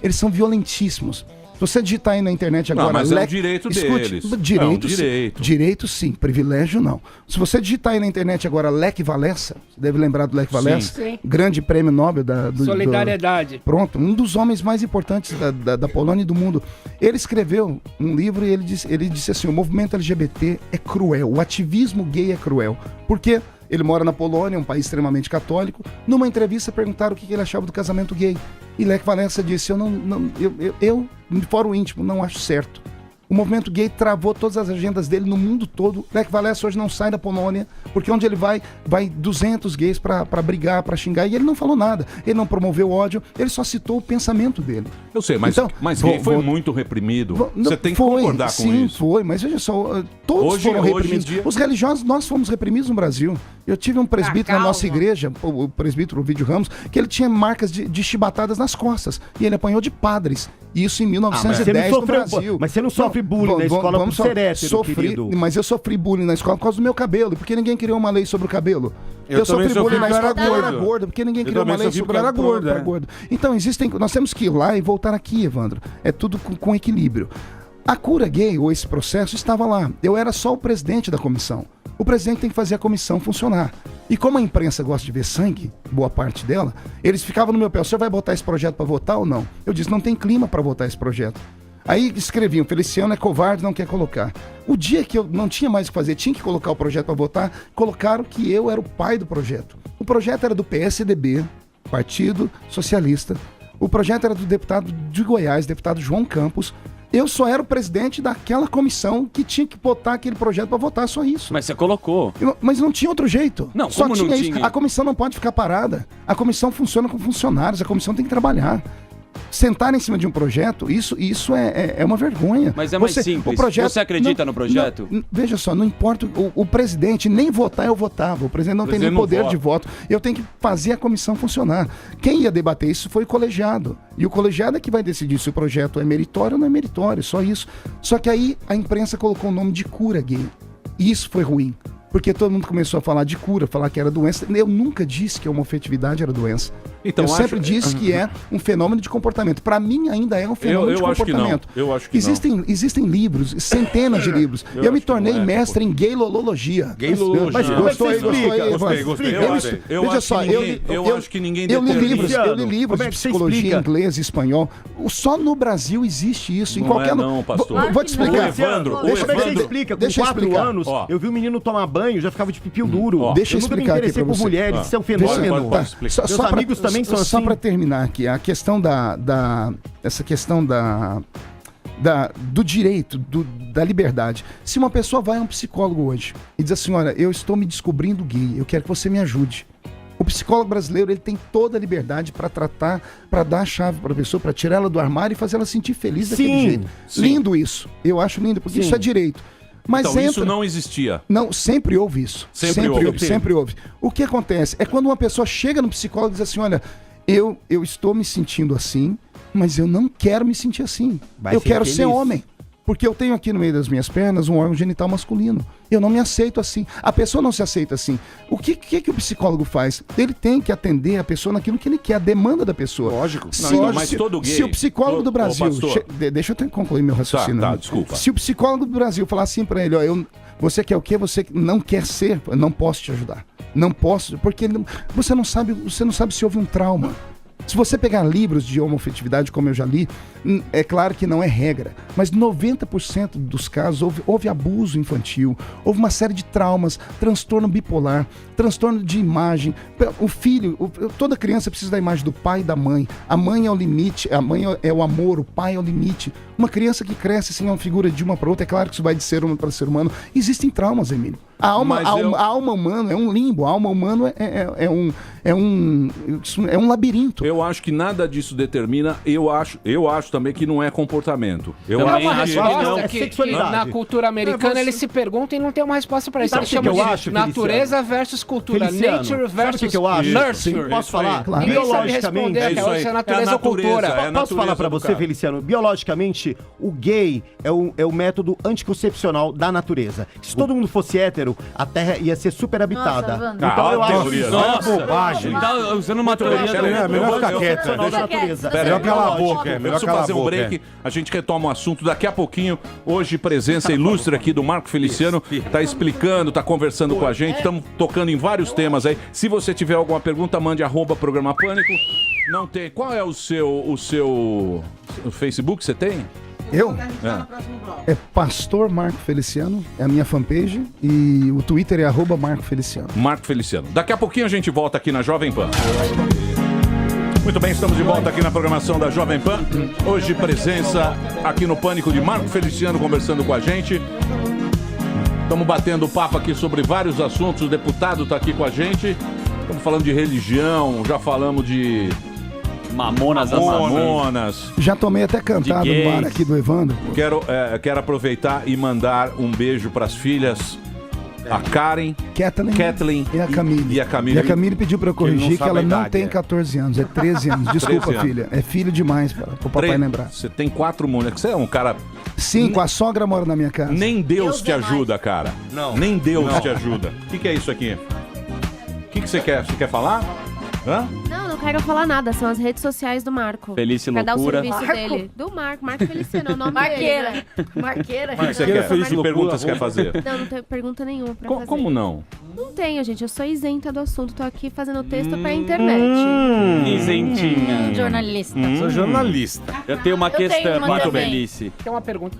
Eles são violentíssimos. Se você digitar aí na internet agora... Não, mas é um direito deles. Direito sim, privilégio não. Se você digitar aí na internet agora Lech Walesa, você deve lembrar do Lech Walesa, Sim. grande prêmio Nobel Solidariedade. Pronto, um dos homens mais importantes da Polônia e do mundo. Ele escreveu um livro e ele disse assim, o movimento LGBT é cruel, o ativismo gay é cruel. Por quê? Ele mora na Polônia, um país extremamente católico. Numa entrevista perguntaram o que ele achava do casamento gay. E Lech Walesa disse, eu, de fora o íntimo, não acho certo. O movimento gay travou todas as agendas dele no mundo todo. Lech Walesa hoje não sai da Polônia, porque onde ele vai 200 gays pra brigar, pra xingar, e ele não falou nada. Ele não promoveu ódio, ele só citou o pensamento dele. Eu sei, mas gay foi muito reprimido. Você tem que concordar com isso. Sim, foi, mas veja só, todos foram reprimidos. Os religiosos, nós fomos reprimidos no Brasil. Eu tive um presbítero na nossa igreja, o presbítero Ovidio Ramos, que ele tinha marcas de chibatadas nas costas. E ele apanhou de padres. Isso em 1910 no Brasil. Mas você não sofre bullying na escola por ser hétero, querido. Mas eu sofri bullying na escola por causa do meu cabelo. Porque ninguém criou uma lei sobre o cabelo. Eu sofri bullying na escola porque eu era gordo. Porque ninguém criou uma lei sobre o gordo. Então, nós temos que ir lá e voltar aqui, Evandro. É tudo com equilíbrio. A cura gay, ou esse processo, estava lá. Eu era só o presidente da comissão. O presidente tem que fazer a comissão funcionar. E como a imprensa gosta de ver sangue, boa parte dela, eles ficavam no meu pé, o senhor vai botar esse projeto para votar ou não? Eu disse, não tem clima para votar esse projeto. Aí escreviam, Feliciano é covarde, não quer colocar. O dia que eu não tinha mais o que fazer, tinha que colocar o projeto para votar, colocaram que eu era o pai do projeto. O projeto era do PSDB, Partido Socialista. O projeto era do deputado de Goiás, deputado João Campos. Eu só era o presidente daquela comissão que tinha que botar aquele projeto para votar, só isso. Mas você colocou. Mas não tinha outro jeito. Não, só como tinha não isso. tinha? A comissão não pode ficar parada. A comissão funciona com funcionários, a comissão tem que trabalhar. Sentar em cima de um projeto, isso é uma vergonha. Mas é mais simples. Você acredita no projeto? Veja só, não importa. O presidente, nem votar eu votava. O presidente não tem nem poder de voto. Eu tenho que fazer a comissão funcionar. Quem ia debater isso foi o colegiado. E o colegiado é que vai decidir se o projeto é meritório ou não é meritório. Só isso. Só que aí a imprensa colocou o nome de cura gay. E isso foi ruim. Porque todo mundo começou a falar de cura, falar que era doença. Eu nunca disse que a homoafetividade era doença. Então, eu sempre disse que é um fenômeno de comportamento. Para mim, ainda é um fenômeno de comportamento. Eu acho que existem livros, centenas de livros. Eu me tornei mestre em gaylologia. Mas como é que você explica? Gostei. Eu acho que ninguém Eu li livros de psicologia em inglês e espanhol. Só no Brasil existe isso. Não, pastor. Vou te explicar. Deixa eu explicar. Com 4 anos, eu vi um menino tomar banho banho, já ficava de pipiu duro. Deixa eu nunca me explicar aqui interessei pra por você. mulheres, isso é um fenômeno. Meus amigos também são assim. Só pra terminar aqui, a questão essa questão do direito, da liberdade. Se uma pessoa vai a um psicólogo hoje e diz assim, olha, eu estou me descobrindo gay, eu quero que você me ajude. O psicólogo brasileiro, ele tem toda a liberdade para tratar, para dar a chave para a pessoa, para tirar ela do armário e fazer ela sentir feliz daquele jeito. Sim. Lindo isso. Eu acho lindo, porque isso é direito. Mas então isso não existia. Não, sempre houve isso. Sempre houve. O que acontece é quando uma pessoa chega no psicólogo e diz assim, olha, eu estou me sentindo assim, mas eu não quero me sentir assim. Eu quero ser homem. Porque eu tenho aqui no meio das minhas pernas um órgão genital masculino. Eu não me aceito assim. A pessoa não se aceita assim. O que o psicólogo faz? Ele tem que atender a pessoa naquilo que ele quer, a demanda da pessoa. Lógico. Mas todo gay... Se o psicólogo do Brasil... deixa eu concluir meu raciocínio. Tá, desculpa. Se o psicólogo do Brasil falar assim pra ele, ó, você quer o quê? Você não quer ser? Eu não posso te ajudar. Não posso, porque você não sabe se houve um trauma. Se você pegar livros de homoafetividade, como eu já li, é claro que não é regra, mas 90% dos casos houve abuso infantil, houve uma série de traumas, transtorno bipolar, transtorno de imagem. O filho, toda criança precisa da imagem do pai e da mãe. A mãe é o limite, a mãe é o amor, o pai é o limite. Uma criança que cresce assim, é uma figura de uma para outra, é claro que isso vai de ser humano para ser humano. Existem traumas, Emílio. A alma humana é um limbo, a alma humana é um labirinto. Eu acho que nada disso determina, eu acho também que não é comportamento. Eu Não, acho uma resposta é que sexualidade. na cultura americana eles se perguntam e não tem uma resposta pra isso. Sabe Eles o que chamam eu de acho, natureza versus cultura. Feliciano, Nature sabe versus o que eu acho? nurture. Posso falar? Claro. Ninguém sabe responder É até isso hoje aí. se é É natureza a ou cultura. natureza, é a Posso natureza falar pra do você, cara. Feliciano? Biologicamente, o gay é o método anticoncepcional da natureza. Se todo mundo fosse hétero, a Terra ia ser super habitada. Nossa, Então eu acho teoria. isso. Nossa, bobagem. Ele tá usando uma teoria É melhor ficar quieto. Concepcional da natureza. Melhor calar a boca, melhor Preciso calar a fazer um boca. break, a gente retoma o assunto daqui a pouquinho. Hoje, presença ilustre aqui do Marco Feliciano. Tá explicando, tá conversando com a gente. Estamos tocando em vários temas aí. Se você tiver alguma pergunta, mande @programa Pânico. Não tem. Qual é o seu Facebook? Você tem? Eu? É Pastor Marco Feliciano, é a minha fanpage, e o Twitter é @Marco Feliciano. Marco Feliciano. Daqui a pouquinho a gente volta aqui na Jovem Pan. Muito bem, estamos de volta aqui na programação da Jovem Pan. Hoje, presença aqui no Pânico de Marco Feliciano conversando com a gente. Estamos batendo papo aqui sobre vários assuntos. O deputado está aqui com a gente. Estamos falando de religião, já falamos de Mamonas. Já tomei até cantada no ar aqui do Evandro. Quero aproveitar e mandar um beijo para as filhas. A Karen, Kathleen e a Camille. E a Camille pediu pra eu corrigir que ela não tem 14 anos, é 13 anos. Desculpa, 13 anos. Filha. É filho demais para o papai lembrar. Você tem 4 mulheres. Você é um cara... 5, a sogra mora na minha casa. Nem Deus te ajuda, cara. Não. Nem Deus te ajuda. O que é isso aqui? O que você quer? Você quer falar? Hã? Não quero falar nada. São as redes sociais do Marco. Felice Pra dar o Loucura. serviço dele. Do Marco Feliciano, é o nome Marqueira. dele. Marqueira. O que você quer? Que pergunta você quer fazer? Não tem pergunta nenhuma pra fazer. Como não? Não tenho, gente. Eu sou isenta do assunto. Tô aqui fazendo texto pra internet. Isentinha. Jornalista. Sou jornalista. Eu tenho uma tenho questão. uma Muito também. Felice. Tem uma pergunta.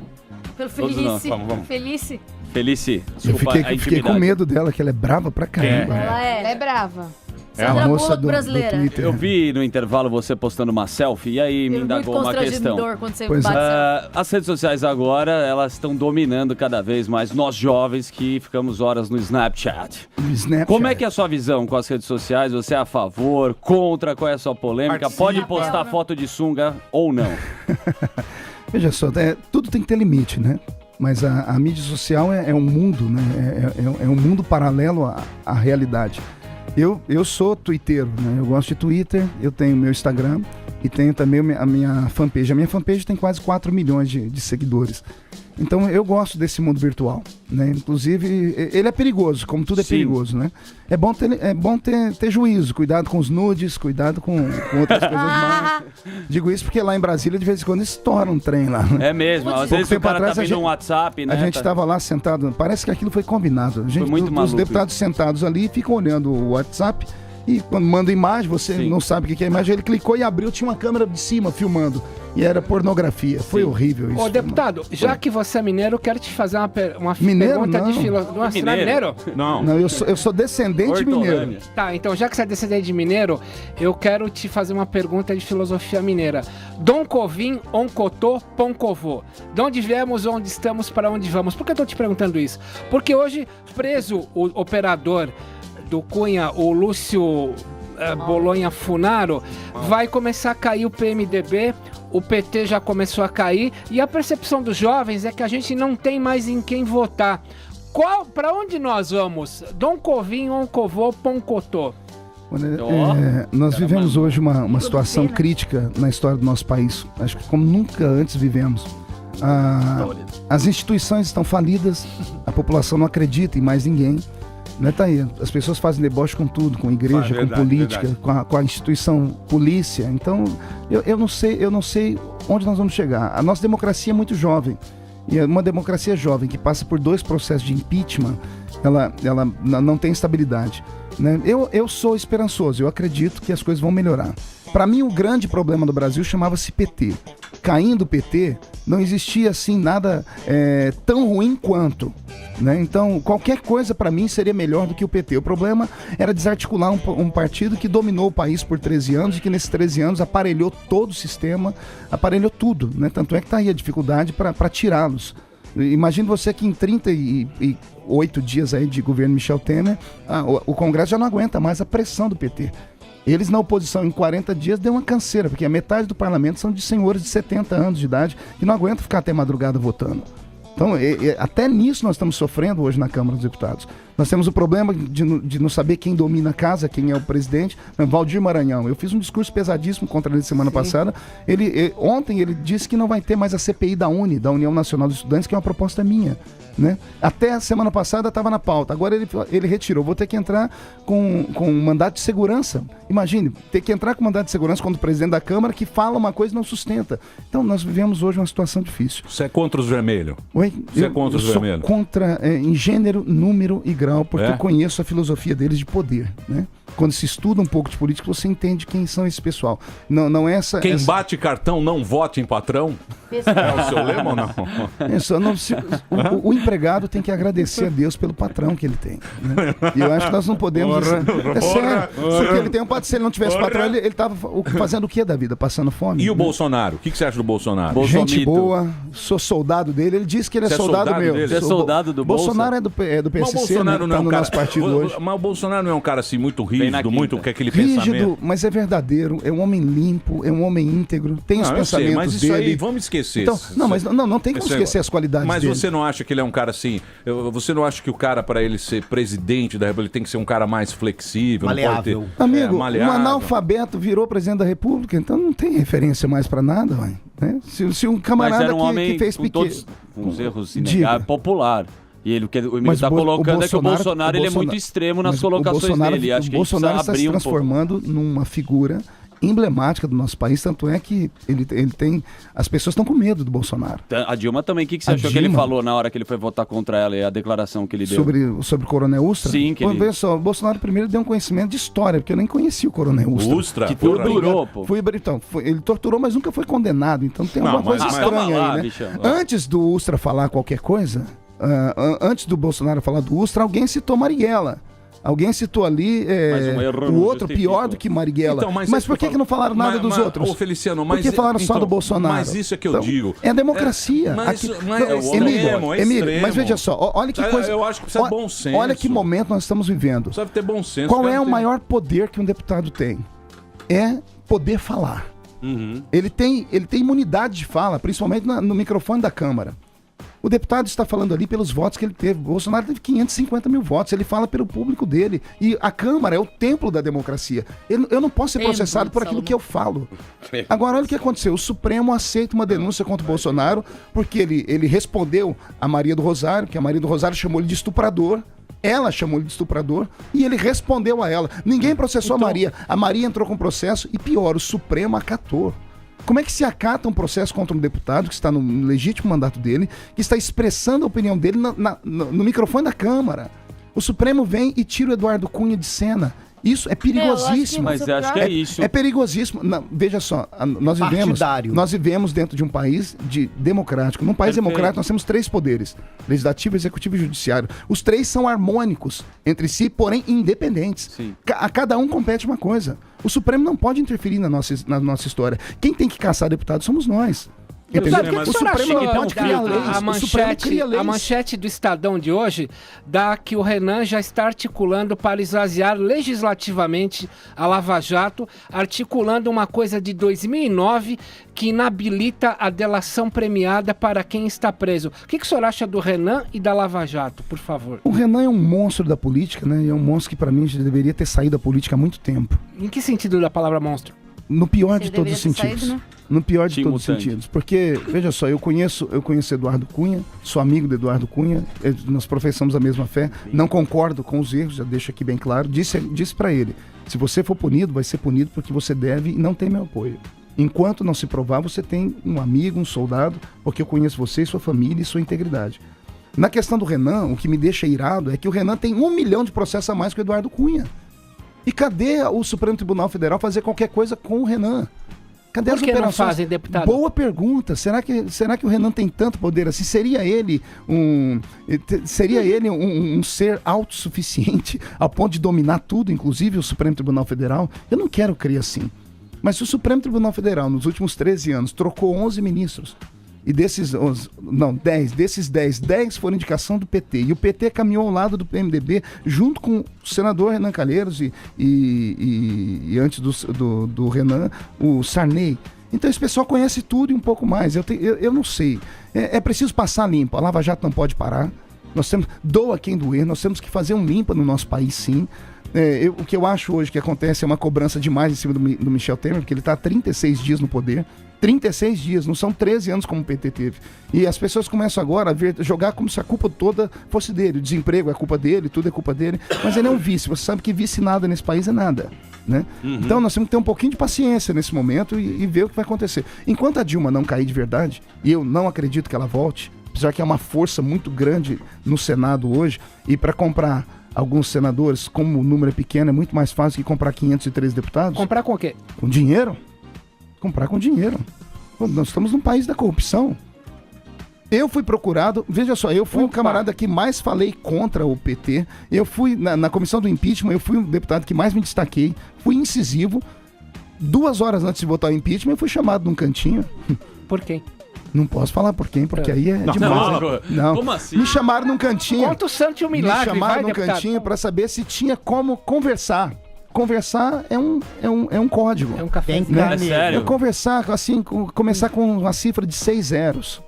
Pelo Todos Felice. nós. Vamos. Felice. Felice. Eu Desculpa a fiquei com intimidade. medo dela, que ela é brava pra caramba. Ela Ela é brava. É a Sandra moça Bullock do brasileira. Twitter. Eu vi no intervalo você postando uma selfie e aí me indagou uma questão. Quando você Pois é. bate As redes sociais agora, elas estão dominando cada vez mais nós jovens que ficamos horas no Snapchat. Snapchat. Como é que é a sua visão com as redes sociais? Você é a favor, contra? Qual é a sua polêmica? Participa. Pode postar foto de sunga ou não? Veja só, tudo tem que ter limite, né? Mas a mídia social é um mundo, né? É um mundo paralelo à realidade. Eu sou twitteiro, né? Eu gosto de Twitter, eu tenho meu Instagram e tenho também a minha fanpage. A minha fanpage tem quase 4 milhões de seguidores. Então eu gosto desse mundo virtual, né? Inclusive, ele é perigoso, como tudo é perigoso, né? É bom ter juízo, cuidado com os nudes, cuidado com outras coisas mais. Digo isso porque lá em Brasília, de vez em quando, estoura um trem lá, né? É mesmo, às vezes o cara tá vendo um WhatsApp, né? A gente estava lá sentado, parece que aquilo foi combinado. A gente, Foi muito os maluco deputados sentados ali ficam olhando o WhatsApp E quando manda imagem, você não sabe o que é a imagem. Ele clicou e abriu, tinha uma câmera de cima filmando. E era pornografia. Foi horrível isso. Ô, deputado, já que você é mineiro, eu quero te fazer uma Mineiro, pergunta não. de filosofia. Não é mineiro? Não, eu sou descendente de mineiro. Tá, então já que você é descendente de mineiro, eu quero te fazer uma pergunta de filosofia mineira. Dom Covim, Oncotô, Poncovô. De onde viemos, onde estamos, para onde vamos? Por que eu tô te perguntando isso? Porque hoje, preso o operador do Cunha, o Lúcio Bolonha Funaro, vai começar a cair o PMDB, o PT já começou a cair, e a percepção dos jovens é que a gente não tem mais em quem votar. Para onde nós vamos? Dom Covim, Oncovô, Poncotô. Nós vivemos hoje uma situação crítica na história do nosso país. Acho que como nunca antes vivemos. As instituições estão falidas, a população não acredita em mais ninguém. Tá aí, as pessoas fazem deboche com tudo, com igreja, com política, com a instituição polícia. Então, eu não sei onde nós vamos chegar. A nossa democracia é muito jovem. E uma democracia jovem que passa por 2 processos de impeachment, ela não tem estabilidade. Né? Eu sou esperançoso, eu acredito que as coisas vão melhorar. Para mim, o grande problema do Brasil chamava-se PT. Caindo o PT, não existia assim nada tão ruim quanto. Né? Então, qualquer coisa para mim seria melhor do que o PT. O problema era desarticular um partido que dominou o país por 13 anos e que nesses 13 anos aparelhou todo o sistema, aparelhou tudo. Né? Tanto é que está aí a dificuldade para tirá-los. Imagine você que em 38 dias aí de governo Michel Temer, o Congresso já não aguenta mais a pressão do PT. Eles na oposição em 40 dias deu uma canseira, porque a metade do parlamento são de senhores de 70 anos de idade que não aguentam ficar até madrugada votando. Então, até nisso nós estamos sofrendo hoje na Câmara dos Deputados. Nós temos o problema de não saber quem domina a casa, quem é o presidente. Valdir Maranhão. Eu fiz um discurso pesadíssimo contra ele semana passada. Ontem ele disse que não vai ter mais a CPI da UNE, da União Nacional dos Estudantes, que é uma proposta minha. Né? Até a semana passada estava na pauta. Agora ele retirou. Vou ter que entrar com um mandato de segurança. Imagine, ter que entrar com mandato de segurança contra o presidente da Câmara que fala uma coisa e não sustenta. Então nós vivemos hoje uma situação difícil. Você é contra os vermelhos? Oi? Você é contra os vermelhos? Eu sou contra em gênero, número e grau, porque eu conheço a filosofia deles de poder. Né? Quando se estuda um pouco de política, você entende quem são esse pessoal. Não é essa... Quem bate cartão não vote em patrão? É o seu lema ou não? O empregado tem que agradecer a Deus pelo patrão que ele tem. Né? E eu acho que nós não podemos... sério. Porque ele tem um patrão. Se ele não tivesse patrão, ele estava fazendo o que da vida? Passando fome? E o Bolsonaro? O que você acha do Bolsonaro? Gente boa, sou soldado dele. Ele disse que ele é soldado meu. Você é soldado do Bolsonaro é do PSC, mas o Bolsonaro não é um cara... partido hoje. Mas o Bolsonaro não é um cara assim muito rígido, muito com aquele pensamento. Mas é verdadeiro, é um homem limpo, é um homem íntegro, tem os pensamentos mas isso dele. Aí, vamos esquecer. Então, não tem como esquecer as qualidades mas dele. Mas você não acha que ele é um cara assim... Você não acha que o cara, para ele ser presidente da República, tem que ser um cara mais flexível? Maleável. Não pode ter, Amigo, maleável. Um analfabeto virou presidente da República, então não tem referência mais pra nada, né? Se um camarada mas era um homem que fez pequeno... com os erros inegáveis, popular. E o que ele está colocando é que o Bolsonaro ele é muito extremo nas colocações dele. Acho que o Bolsonaro está se transformando pouco. Numa figura emblemática do nosso país, tanto é que ele tem... As pessoas estão com medo do Bolsonaro. A Dilma também, o que você achou que ele falou na hora que ele foi votar contra ela e a declaração que ele deu? Sobre o Coronel Ustra? Sim, que ele... Vê só, o Bolsonaro primeiro deu um conhecimento de história, porque eu nem conhecia o Coronel Ustra. Ustra? Que torturou, pô. Ele torturou, mas nunca foi condenado, então tem alguma coisa estranha aí, né? Bichão. Antes do Ustra falar qualquer coisa, antes do Bolsonaro falar do Ustra, alguém citou Marighella. Alguém citou ali o outro pior do que Marighella. Então, mas por que não falaram nada dos outros? Feliciano, por que falaram só do Bolsonaro? Mas isso é que eu digo. É a democracia. Emílio, mas veja só, olha que coisa... Eu acho que precisa de bom senso. Olha que momento nós estamos vivendo. Precisa ter bom senso. Qual é o maior poder que um deputado tem? É poder falar. Uhum. Ele tem imunidade de fala, principalmente no microfone da Câmara. O deputado está falando ali pelos votos que ele teve. O Bolsonaro teve 550 mil votos. Ele fala pelo público dele. E a Câmara é o templo da democracia. Eu não posso ser processado por aquilo que eu falo. Agora, olha o que aconteceu. O Supremo aceita uma denúncia contra o Bolsonaro porque ele respondeu a Maria do Rosário, que a Maria do Rosário chamou ele de estuprador. Ela chamou ele de estuprador e ele respondeu a ela. Ninguém processou a Maria. A Maria entrou com processo e pior, o Supremo acatou. Como é que se acata um processo contra um deputado que está no legítimo mandato dele, que está expressando a opinião dele no microfone da Câmara? O Supremo vem e tira o Eduardo Cunha de cena Isso é perigosíssimo. Mas acho que é isso. É perigosíssimo. Não, veja só, nós vivemos dentro de um país democrático. Num país democrático, nós temos 3 poderes: legislativo, executivo e judiciário. Os 3 são harmônicos entre si, porém independentes. Sim. A cada um compete uma coisa. O Supremo não pode interferir na nossa história. Quem tem que caçar deputados somos nós. O Supremo não pode criar leis. A manchete do Estadão de hoje dá que o Renan já está articulando para esvaziar legislativamente a Lava Jato, articulando uma coisa de 2009 que inabilita a delação premiada para quem está preso. O que o senhor acha do Renan e da Lava Jato, por favor? O Renan é um monstro da política, né? É um monstro que, para mim, já deveria ter saído da política há muito tempo. Em que sentido da palavra monstro? No pior de todos os sentidos. Saído, né? No pior de todos os sentidos. Porque, veja só, eu conheço Eduardo Cunha, sou amigo do Eduardo Cunha, nós professamos a mesma fé, não concordo com os erros, já deixo aqui bem claro. Disse para ele: se você for punido, vai ser punido porque você deve e não tem meu apoio. Enquanto não se provar, você tem um amigo, um soldado, porque eu conheço você, sua família e sua integridade. Na questão do Renan, o que me deixa irado é que o Renan tem 1 milhão de processos a mais que o Eduardo Cunha. E cadê o Supremo Tribunal Federal fazer qualquer coisa com o Renan? Cadê as operações? Não fazem, deputado? Boa pergunta. Será que o Renan tem tanto poder assim? Seria ele um ser autossuficiente ao ponto de dominar tudo, inclusive o Supremo Tribunal Federal? Eu não quero crer assim. Mas se o Supremo Tribunal Federal, nos últimos 13 anos, trocou 11 ministros, e desses 10 foram indicação do PT. E o PT caminhou ao lado do PMDB, junto com o senador Renan Calheiros e antes do Renan, o Sarney. Então esse pessoal conhece tudo e um pouco mais. Eu não sei. É preciso passar limpo. A Lava Jato não pode parar. Doa quem doer. Nós temos que fazer um limpa no nosso país, sim. O que eu acho hoje que acontece é uma cobrança demais em cima do Michel Temer, porque ele está há 36 dias no poder. 36 dias, não são 13 anos como o PT teve. E as pessoas começam agora a jogar como se a culpa toda fosse dele. O desemprego é culpa dele, tudo é culpa dele. Mas ele é um vice. Você sabe que vice nada nesse país é nada, né? Então nós temos que ter um pouquinho de paciência nesse momento e ver o que vai acontecer. Enquanto a Dilma não cair de verdade, e eu não acredito que ela volte, apesar que é uma força muito grande no Senado hoje, e para comprar alguns senadores, como o número é pequeno, é muito mais fácil que comprar 513 deputados. Comprar com o quê? Com dinheiro. Comprar com dinheiro. Nós estamos num país da corrupção. Eu fui procurado, veja só, eu fui o camarada que mais falei contra o PT. Eu fui, na comissão do impeachment, eu fui o deputado que mais me destaquei. Fui incisivo. 2 horas antes de votar o impeachment, eu fui chamado num cantinho. Por quem? Não posso falar por quem, porque aí é demais. Não. Como assim? Me chamaram num cantinho. Conta o santo e o milagre, Me chamaram vai, num deputado. cantinho para saber se tinha como conversar. Conversar é um código. É um café. É sério? Conversar, assim, começar com uma cifra de 6 zeros.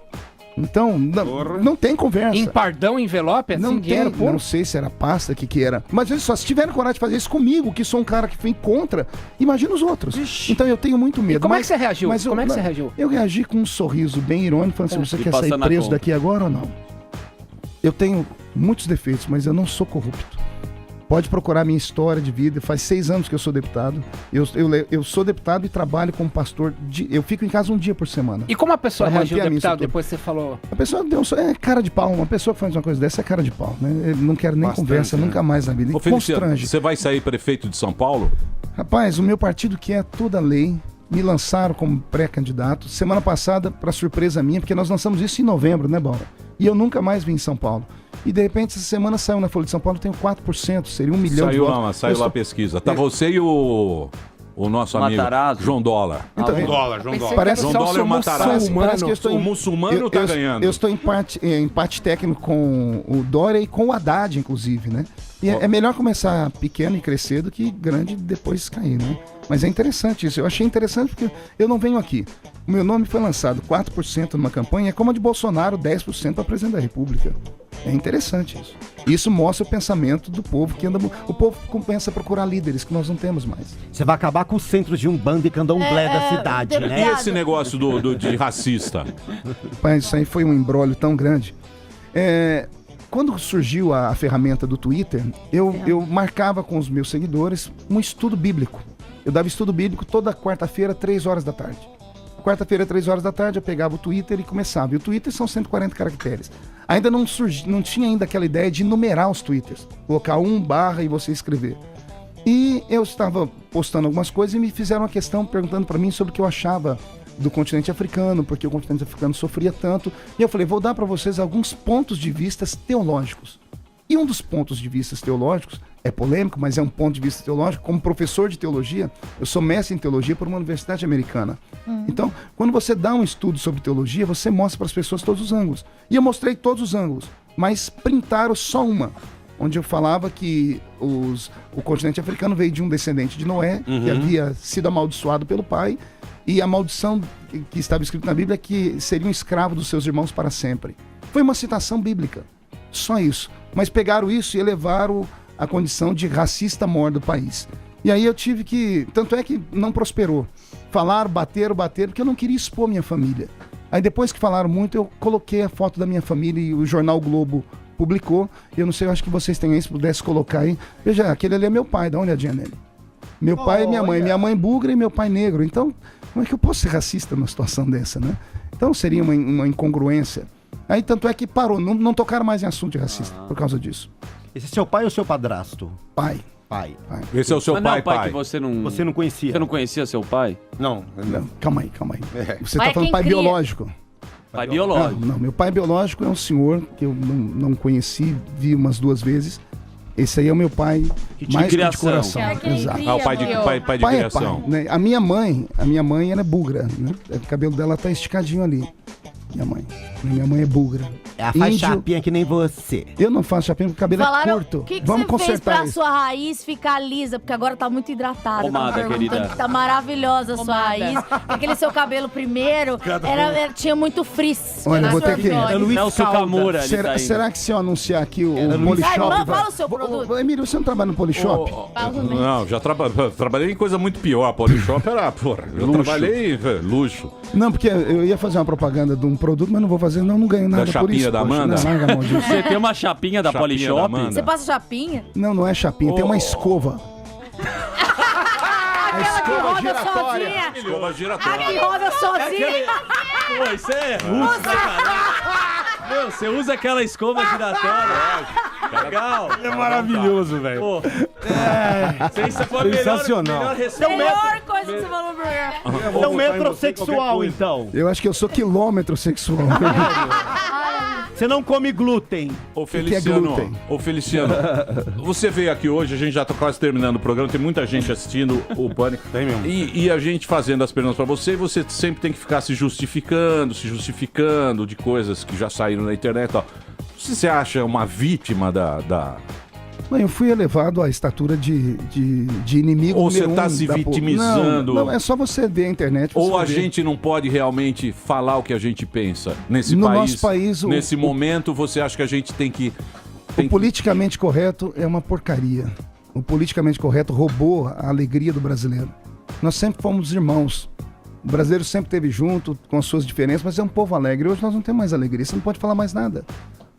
Então, não tem conversa. Em pardão, envelope, assim, Não dinheiro tem, puro? não sei se era pasta, que era. Mas olha só, se tiverem coragem de fazer isso comigo, que sou um cara que foi contra, imagina os outros. Então eu tenho muito medo. E como é que você reagiu? Como é que você reagiu? Eu reagi com um sorriso bem irônico, falando assim: você quer sair preso daqui agora ou não? Eu tenho muitos defeitos, mas eu não sou corrupto. Pode procurar minha história de vida. Faz 6 anos que eu sou deputado. Eu sou deputado e trabalho como pastor. Eu fico em casa um dia por semana. E como a pessoa reagiu, deputado, depois você falou? A pessoa deu cara de pau. Uma pessoa que faz uma coisa dessa é cara de pau, né? Eu não quero nem conversa, nunca mais na vida. Ô, Feliciano, você vai sair prefeito de São Paulo? Rapaz, o meu partido quer toda a lei. Me lançaram como pré-candidato. Semana passada, para surpresa minha, porque nós lançamos isso em novembro, né, Baura? E eu nunca mais vim em São Paulo. E de repente, essa semana saiu na Folha de São Paulo, eu tenho 4%, seria 1 milhão de votos. Saiu lá a pesquisa. Tá você e o nosso amigo Matarazzo. João Dólar. Então, João Dólar. Parece João Dólar é o Matarazzo. Parece que eu estou O muçulmano tá ganhando. Eu estou em empate técnico com o Dória e com o Haddad, inclusive, né? E é melhor começar pequeno e crescer do que grande e depois cair, né? Mas é interessante isso. Eu achei interessante porque eu não venho aqui. O meu nome foi lançado 4% numa campanha, é como a de Bolsonaro, 10% para presidente da República. É interessante isso. Isso mostra o pensamento do povo que anda. O povo começa a procurar líderes que nós não temos mais. Você vai acabar com os centros de Umbanda e Candomblé da cidade, né? E esse negócio de racista? Mas isso aí foi um imbróglio tão grande. Quando surgiu a ferramenta do Twitter, eu marcava com os meus seguidores um estudo bíblico. Eu dava estudo bíblico toda quarta-feira, 3 horas da tarde. Quarta-feira, 3 horas da tarde, eu pegava o Twitter e começava. E o Twitter são 140 caracteres. Ainda não tinha ainda aquela ideia de numerar os Twitters. Colocar 1 barra e você escrever. E eu estava postando algumas coisas e me fizeram uma questão perguntando para mim sobre o que eu achava do continente africano, porque o continente africano sofria tanto. E eu falei, vou dar para vocês alguns pontos de vista teológicos. E um dos pontos de vista teológicos, é polêmico, mas é um ponto de vista teológico, como professor de teologia, eu sou mestre em teologia por uma universidade americana. Então, quando você dá um estudo sobre teologia, você mostra para as pessoas todos os ângulos. E eu mostrei todos os ângulos, mas printaram só uma, onde eu falava que o continente africano veio de um descendente de Noé, que havia sido amaldiçoado pelo pai, e a maldição que estava escrita na Bíblia é que seria um escravo dos seus irmãos para sempre. Foi uma citação bíblica, só isso. Mas pegaram isso e elevaram a condição de racista maior do país. E aí eu tive que... Tanto é que não prosperou. Falaram, bateram, porque eu não queria expor minha família. Aí depois que falaram muito, eu coloquei a foto da minha família e o jornal Globo publicou. Eu não sei, eu acho que vocês têm aí, se pudesse colocar aí. Veja, aquele ali é meu pai, dá uma olhadinha nele. Meu pai e minha mãe. Minha mãe búlgara e meu pai negro. Então, como é que eu posso ser racista numa situação dessa, né? Então seria uma incongruência. Aí tanto é que parou, não tocaram mais em assunto de racista por causa disso. Esse é seu pai ou seu padrasto? Pai. Esse é o seu Mas pai, não, pai, que você não conhecia. Você não conhecia seu pai? Não. Calma aí. Você Pai tá falando quem pai cria. biológico. Pai biológico. Não, meu pai biológico é um senhor que eu não conheci, vi umas 2 vezes. Esse aí é o meu pai mais que de coração. Exato. O pai de criação. É pai, né? A minha mãe ela é búlgara, né? O cabelo dela tá esticadinho ali. Minha mãe é búlgara. Faz chapinha que nem você. Eu não faço chapinha porque o cabelo é curto. O que Vamos você fez consertar pra isso. sua raiz ficar lisa? Porque agora tá muito hidratada. Pomada, querida. Tá maravilhosa a sua raiz. Aquele seu cabelo primeiro tinha muito frizz. Olha, na vou sua ter que... voz. Nelson Camura ali tá aí. Será que se eu anunciar aqui o Polishop... Fala o seu produto. Emílio, você não trabalha no Polishop? Não, já trabalhei em coisa muito pior. Polishop era, eu trabalhei em luxo. Não, porque eu ia fazer uma propaganda de um produto, mas não vou fazer, não ganho nada por isso. Chapinha da Amanda? Não, larga a mão disso. Você tem uma chapinha da Polishop? Você passa chapinha? Não é chapinha, tem uma escova. A escova giratória. Escova A giratória. que roda sozinha. Pô, isso é russo, né, cara? Meu, você usa aquela escova giratória. Legal. É maravilhoso, velho. Pô, Sensacional. Melhor coisa que você falou no programa. É um metrosexual, então. Eu acho que eu sou quilômetro sexual. Você não come glúten. Ô que é glúten? Feliciano, você veio aqui hoje, a gente já tá quase terminando o programa, tem muita gente assistindo o Pânico. Tem mesmo. E a gente fazendo as perguntas pra você, e você sempre tem que ficar se justificando de coisas que já saíram na internet e tal. Você acha uma vítima da... Não, eu fui elevado à estatura de inimigo. Ou você número tá um se da vitimizando? Não, é só você ver a internet. Ou a ver. gente não pode realmente falar o que a gente pensa nesse No país? nosso país, nesse momento, você acha que a gente tem que... O politicamente correto é uma porcaria. O politicamente correto roubou a alegria do brasileiro. Nós sempre fomos irmãos. O brasileiro sempre esteve junto, com as suas diferenças, mas é um povo alegre. Hoje nós não temos mais alegria, você não pode falar mais nada.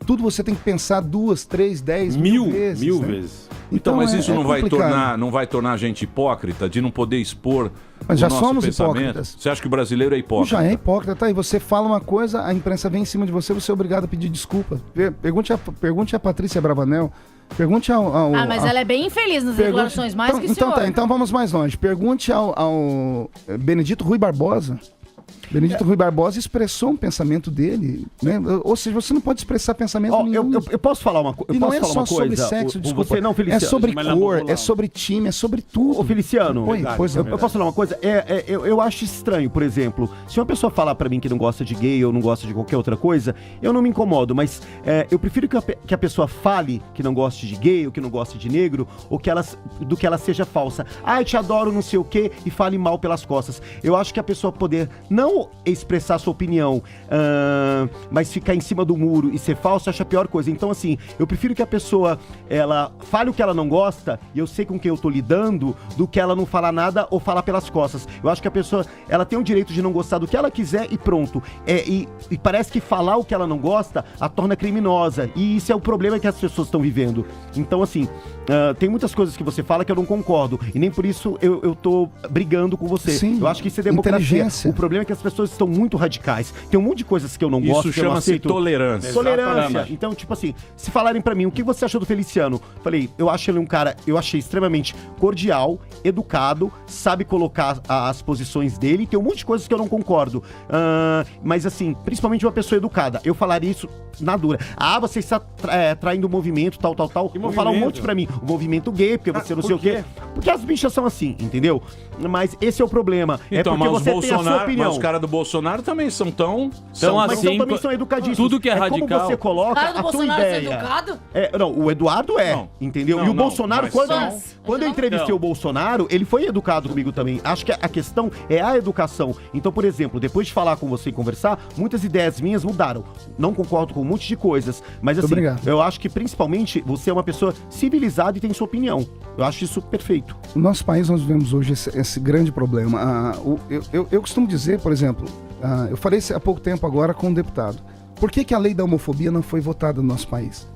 Tudo você tem que pensar 2, 3, 10 mil vezes. Mil né? vezes. Então, mas isso não vai complicado. tornar a gente hipócrita de não poder expor Mas o já nosso somos pensamento? hipócritas. Você acha que o brasileiro é hipócrita? Já é hipócrita, tá? E você fala uma coisa, a imprensa vem em cima de você, você é obrigado a pedir desculpa. Pergunte a Patrícia Bravanel, pergunte ao mas ela é bem infeliz nas declarações, mais que o senhor. Então vamos mais longe. Pergunte ao Benedito Rui Barbosa. Benedito Rui Barbosa expressou um pensamento dele, né? Ou seja, você não pode expressar pensamento nenhum. Eu posso falar uma coisa? E não é só sobre sexo, desculpa. Você não, Feliciano. É sobre cor, é sobre time, é sobre tudo. Ô, Feliciano, eu posso falar uma coisa? Eu acho estranho, por exemplo, se uma pessoa falar pra mim que não gosta de gay ou não gosta de qualquer outra coisa, eu não me incomodo, mas eu prefiro que a pessoa fale que não goste de gay ou que não goste de negro, ou do que ela seja falsa. Eu te adoro, não sei o quê, e fale mal pelas costas. Eu acho que a pessoa poder não expressar sua opinião, mas ficar em cima do muro e ser falso, eu acho a pior coisa. Então, assim, eu prefiro que a pessoa, ela fale o que ela não gosta, e eu sei com quem eu tô lidando, do que ela não falar nada ou falar pelas costas. Eu acho que a pessoa, ela tem o direito de não gostar do que ela quiser e pronto. E parece que falar o que ela não gosta a torna criminosa, e isso é o problema que as pessoas estão vivendo. Então, assim, tem muitas coisas que você fala que eu não concordo, e nem por isso eu tô brigando com você. Sim, eu acho que isso é democracia. inteligência. O problema é que as pessoas pessoas estão muito radicais. Tem um monte de coisas que eu não gosto, Isso que eu não chama-se aceito. tolerância. Tolerância. Exatamente. Então, tipo assim, se falarem pra mim, o que você achou do Feliciano? Falei, eu acho ele um cara, eu achei extremamente cordial, educado, sabe colocar as posições dele. Tem um monte de coisas que eu não concordo. Mas assim, principalmente uma pessoa educada. Eu falaria isso na dura. Você está traindo o movimento, tal. Vou falar um monte pra mim. O movimento gay, porque você não sei o quê. Porque as bichas são assim, entendeu? Mas esse é o problema. Então, porque mas você tem a sua opinião. Mas os caras do Bolsonaro também são tão Mas assim. também são educadíssimos. Tudo que é radical. Como você coloca O cara do a tua Bolsonaro é ideia. educado? Não, o Eduardo entendeu? E o Bolsonaro, mas quando eu entrevistei o Bolsonaro, ele foi educado comigo também. Acho que a questão é a educação. Então, por exemplo, depois de falar com você e conversar, muitas ideias minhas mudaram. Não concordo com um monte de coisas, mas assim, eu acho que principalmente você é uma pessoa civilizada e tem sua opinião. Eu acho isso perfeito. No nosso país nós vivemos hoje esse grande problema. Eu costumo dizer, por exemplo, eu falei isso há pouco tempo agora com um deputado. Por que a lei da homofobia não foi votada no nosso país?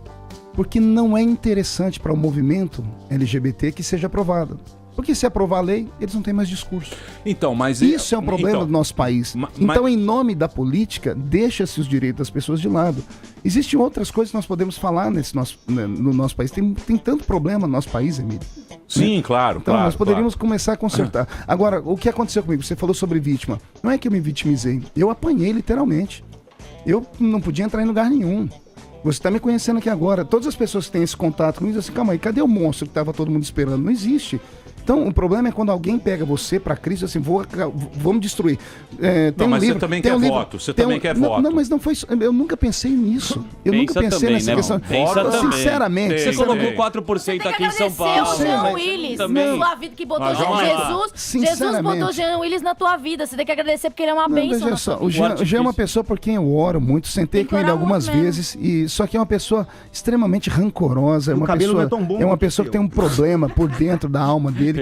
Porque não é interessante para o movimento LGBT que seja aprovada. Porque se aprovar a lei, eles não têm mais discurso. Então, mas isso é um problema do nosso país. Então, em nome da política, deixa-se os direitos das pessoas de lado. Existem outras coisas que nós podemos falar no nosso país. Tem tanto problema no nosso país, Emílio. Sim, claro. Então, nós poderíamos começar a consertar. Agora, o que aconteceu comigo? Você falou sobre vítima. Não é que eu me vitimizei. Eu apanhei, literalmente. Eu não podia entrar em lugar nenhum. Você está me conhecendo aqui agora. Todas as pessoas que têm esse contato comigo dizem assim, calma aí, cadê o monstro que estava todo mundo esperando? Não existe. Então, o problema é quando alguém pega você pra Cristo assim, vamos destruir. Não, mas você também quer voto. Você também quer voto. Não, mas não foi isso. Eu nunca pensei nisso. Eu nunca pensei nessa questão. Sinceramente. Você colocou 4% aqui em São Paulo. Você Jean Willis na sua vida que botou Jesus botou Jean Willis na tua vida. Você tem que agradecer porque ele é uma bênção. Veja só, o Jean é uma pessoa por quem eu oro muito. Sentei com ele algumas vezes. Só que é uma pessoa extremamente rancorosa. É uma pessoa que tem um problema por dentro da alma dele.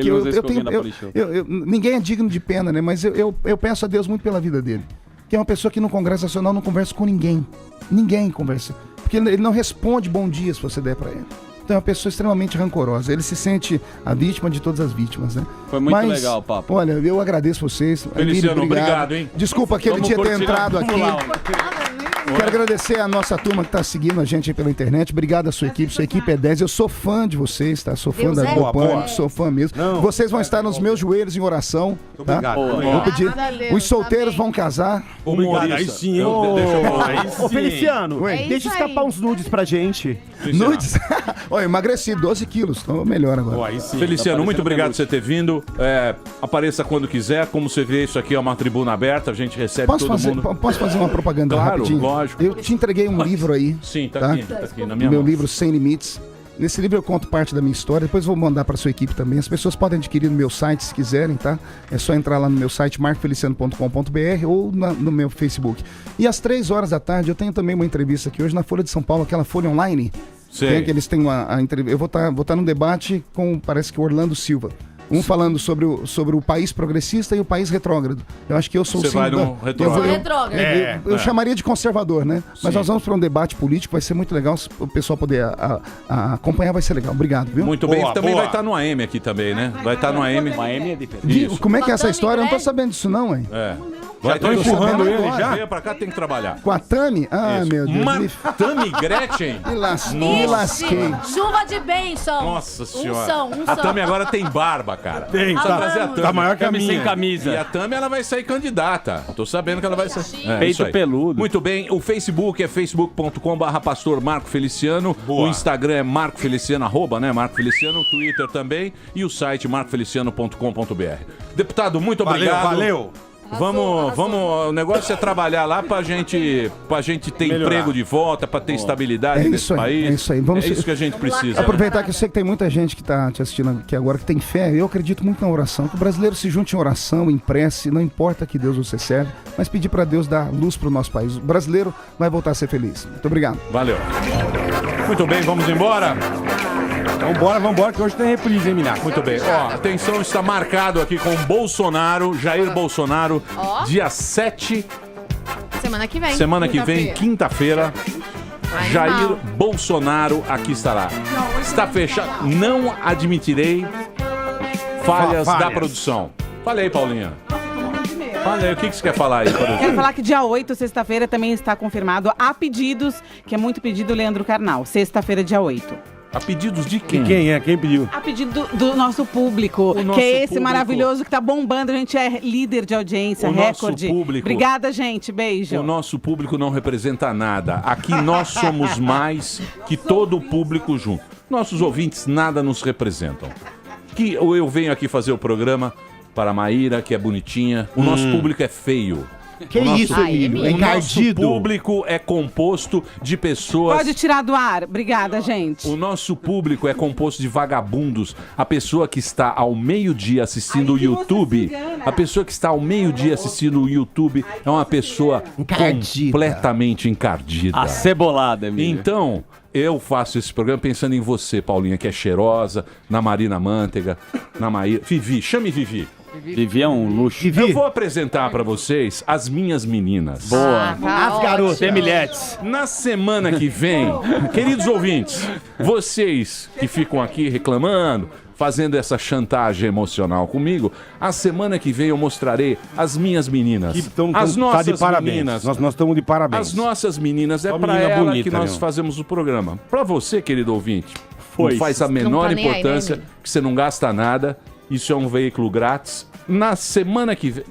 Ninguém é digno de pena, né? Mas eu peço a Deus muito pela vida dele. Que é uma pessoa que no Congresso Nacional não conversa com ninguém. Ninguém conversa. Porque ele não responde bom dia se você der pra ele. Então é uma pessoa extremamente rancorosa. Ele se sente a vítima de todas as vítimas, né? Foi muito legal o papo. Olha, eu agradeço vocês. Feliciano, obrigado, hein? Desculpa aquele dia ter entrado aqui. Quero agradecer a nossa turma que está seguindo a gente aí pela internet. Obrigado à sua equipe é 10. Eu sou fã de vocês, tá? Sou fã da Pânico, sou fã mesmo. Vocês vão estar nos meus joelhos em oração, tá? Vou pedir. Os solteiros vão casar. Obrigado. Aí sim, hein? Ô, Feliciano, deixa escapar uns nudes pra gente. Nudes? Olha, emagreci 12 quilos, estou melhor agora. Feliciano, muito obrigado por você ter vindo. Apareça quando quiser. Como você vê, isso aqui é uma tribuna aberta, a gente recebe todo mundo. Posso fazer uma propaganda rapidinho? Lógico. Eu te entreguei um livro aí. Sim, tá aqui na minha mão. Meu livro Sem Limites. Nesse livro eu conto parte da minha história, depois vou mandar para sua equipe também. As pessoas podem adquirir no meu site se quiserem, tá? É só entrar lá no meu site marcofeliciano.com.br ou no meu Facebook. E às 3h da tarde eu tenho também uma entrevista aqui hoje na Folha de São Paulo, aquela Folha Online. Tem que eles têm a entrevista. Eu vou estar num debate com, parece que Orlando Silva. Um falando sobre o país progressista e o país retrógrado. Eu acho que eu sou o símbolo retrógrado. Eu chamaria de conservador, né? Mas nós vamos para um debate político, vai ser muito legal. Se o pessoal poder acompanhar, vai ser legal. Obrigado, viu? Muito bem. Também vai estar no AM aqui também, né? Vai estar no AM. O AM é diferente. Como é que é essa história? Eu não tô sabendo disso não, hein? Já estão empurrando ele já? Venha pra cá, tem que trabalhar. Com a Tami? Meu Deus. Tami Gretchen? Me lasquei. Chuva de bênção. Nossa senhora. A Tami agora tem barba, cara. Tem, tá maior que a minha. Sem camisa. E a Tami, ela vai sair candidata. Tô sabendo que ela vai sair. Peito peludo. Muito bem. O Facebook é facebook.com/pastor Marco Feliciano. O Instagram é Marco Feliciano, @ Marco Feliciano. O Twitter também. E o site marcofeliciano.com.br. Deputado, muito obrigado. Valeu. Vamos, o negócio é trabalhar lá pra gente ter emprego de volta, pra ter estabilidade nesse país. É isso aí. É isso que a gente precisa. Aproveitar que eu sei que tem muita gente que tá te assistindo aqui agora, que tem fé. Eu acredito muito na oração. Que o brasileiro se junte em oração, em prece, não importa que Deus você serve, mas pedir pra Deus dar luz pro nosso país. O brasileiro vai voltar a ser feliz. Muito obrigado. Valeu. Muito bem, vamos embora? Vambora, que hoje tem reprise, hein, Minato? Muito bem. Atenção, está marcado aqui com Bolsonaro, Jair Bolsonaro, dia 7. Semana que vem. Quinta-feira. Jair Bolsonaro aqui estará. Está fechado. Não admitirei falhas da produção. Fale aí, Paulinha. Fala aí, o que você quer falar aí? Quero falar que dia 8, sexta-feira, também está confirmado a pedidos, que é muito pedido, Leandro Carnal. Sexta-feira, dia 8. A pedidos de quem? Quem é? Quem pediu? A pedido do nosso público, O nosso que é esse público. maravilhoso que tá bombando. A gente é líder de audiência, O nosso recorde. público. Obrigada, gente. Beijo. O nosso público não representa nada. Aqui nós somos mais que todo o público junto. Nossos ouvintes nada nos representam. Que eu venho aqui fazer o programa para a Maíra, que é bonitinha. O nosso público é feio. Que isso, Emílio? O nosso público é composto de pessoas... Pode tirar do ar. Obrigada, gente. O nosso público é composto de vagabundos. A pessoa que está ao meio-dia assistindo o YouTube, a pessoa que está ao meio-dia assistindo o YouTube é uma pessoa completamente encardida. Acebolada, Emílio. Então, eu faço esse programa pensando em você, Paulinha, que é cheirosa, na Marina Manteiga, na Maíra. Vivi, chame Vivi. Vivi é um luxo. Eu vou apresentar pra vocês as minhas meninas. Boa. As garotas. Semilhetes. Na semana que vem, queridos ouvintes, vocês que ficam aqui reclamando, fazendo essa chantagem emocional comigo, a semana que vem eu mostrarei as minhas meninas. As nossas de parabéns. meninas. Nós estamos de parabéns. As nossas meninas, é Só pra menina ela bonita, que nós meu. fazemos o programa. Pra você, querido ouvinte, Foi. não faz a menor tá nem aí, né, importância, Emílio? que você não gasta nada, isso é um veículo grátis. Na semana que vem...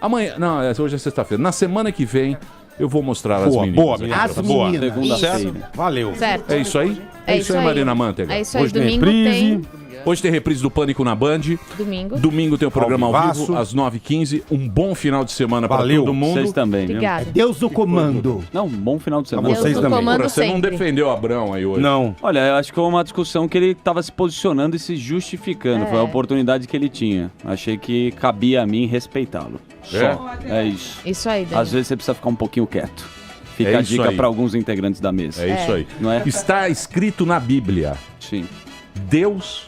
Amanhã... Não, hoje é sexta-feira. Na semana que vem, eu vou mostrar as meninas. Boa, aqui. menina. As Boa. meninas. Segunda-feira. Valeu. Certo. É isso aí? É isso aí. Marina Manteiga. É isso aí. Hoje tem Domingo reprise. tem. Hoje tem reprise do Pânico na Band. Domingo. Domingo tem o programa ao vivaço. vivo, às 9h15. Um bom final de semana para Valeu. todo mundo. Vocês também, viu? Obrigada. Deus do comando. Não, um bom final de semana. Pra vocês Deus também. no comando Porra, você não sempre. defendeu o Abrão aí hoje. Não. Olha, eu acho que foi uma discussão que ele estava se posicionando e se justificando. É. Foi a oportunidade que ele tinha. Achei que cabia a mim respeitá-lo. Só. É isso. Isso aí, Dani. Às vezes você precisa ficar um pouquinho quieto. Fica É a isso dica aí. para alguns integrantes da mesa. É isso aí. Não é? Está escrito na Bíblia. Sim. Deus...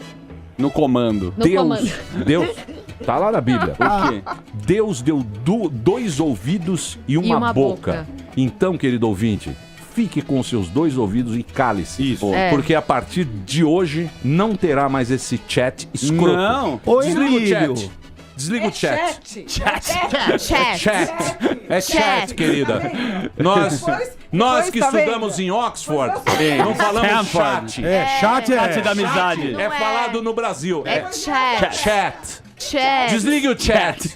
No comando. No Deus... comando. Deus... Tá lá na Bíblia. Por quê? Deus deu dois ouvidos e uma boca. Então, querido ouvinte, fique com os seus dois ouvidos e cale-se. Isso. É. Porque a partir de hoje não terá mais esse chat escroto. Não. Ô, Desliga o Emílio. chat. Desliga o chat. Chat. É chat, querida. Nós que tá estudamos em Oxford, não falamos Stanford. chat. Chat é... Chat da amizade. É falado no Brasil. É chat. Chat. Chat. Desligue o chat.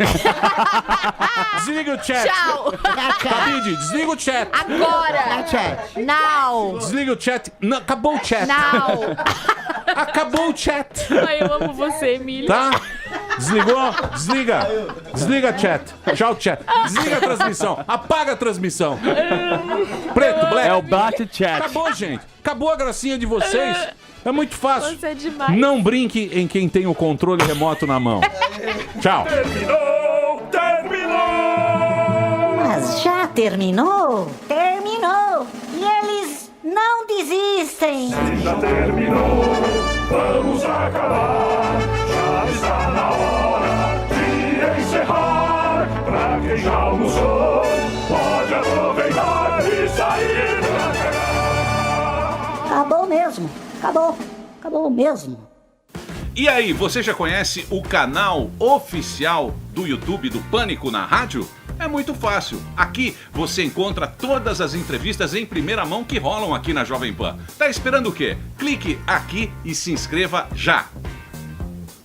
Desliga o chat. Tchau. Cabide, desliga o chat. Agora. Now. Desliga o chat. Não, acabou o chat. Now. Acabou o chat. Ai, eu amo você, Emílio. Tá? Desligou? Desliga. Desliga chat. Tchau, chat. Desliga a transmissão. Apaga a transmissão. Preto, black. É o Bate Chat. Acabou, gente. Acabou a gracinha de vocês. É muito fácil. Você é demais. Não brinque em quem tem o controle remoto na mão. Tchau. Mas já terminou? Terminou! E eles não desistem! Já terminou, vamos acabar. Já está na hora de encerrar. Pra quem já almoçou, pode aproveitar e sair pra cagar. Acabou mesmo! Acabou! Acabou mesmo! E aí, você já conhece o canal oficial do YouTube do Pânico na Rádio? É muito fácil. Aqui você encontra todas as entrevistas em primeira mão que rolam aqui na Jovem Pan. Tá esperando o quê? Clique aqui e se inscreva já.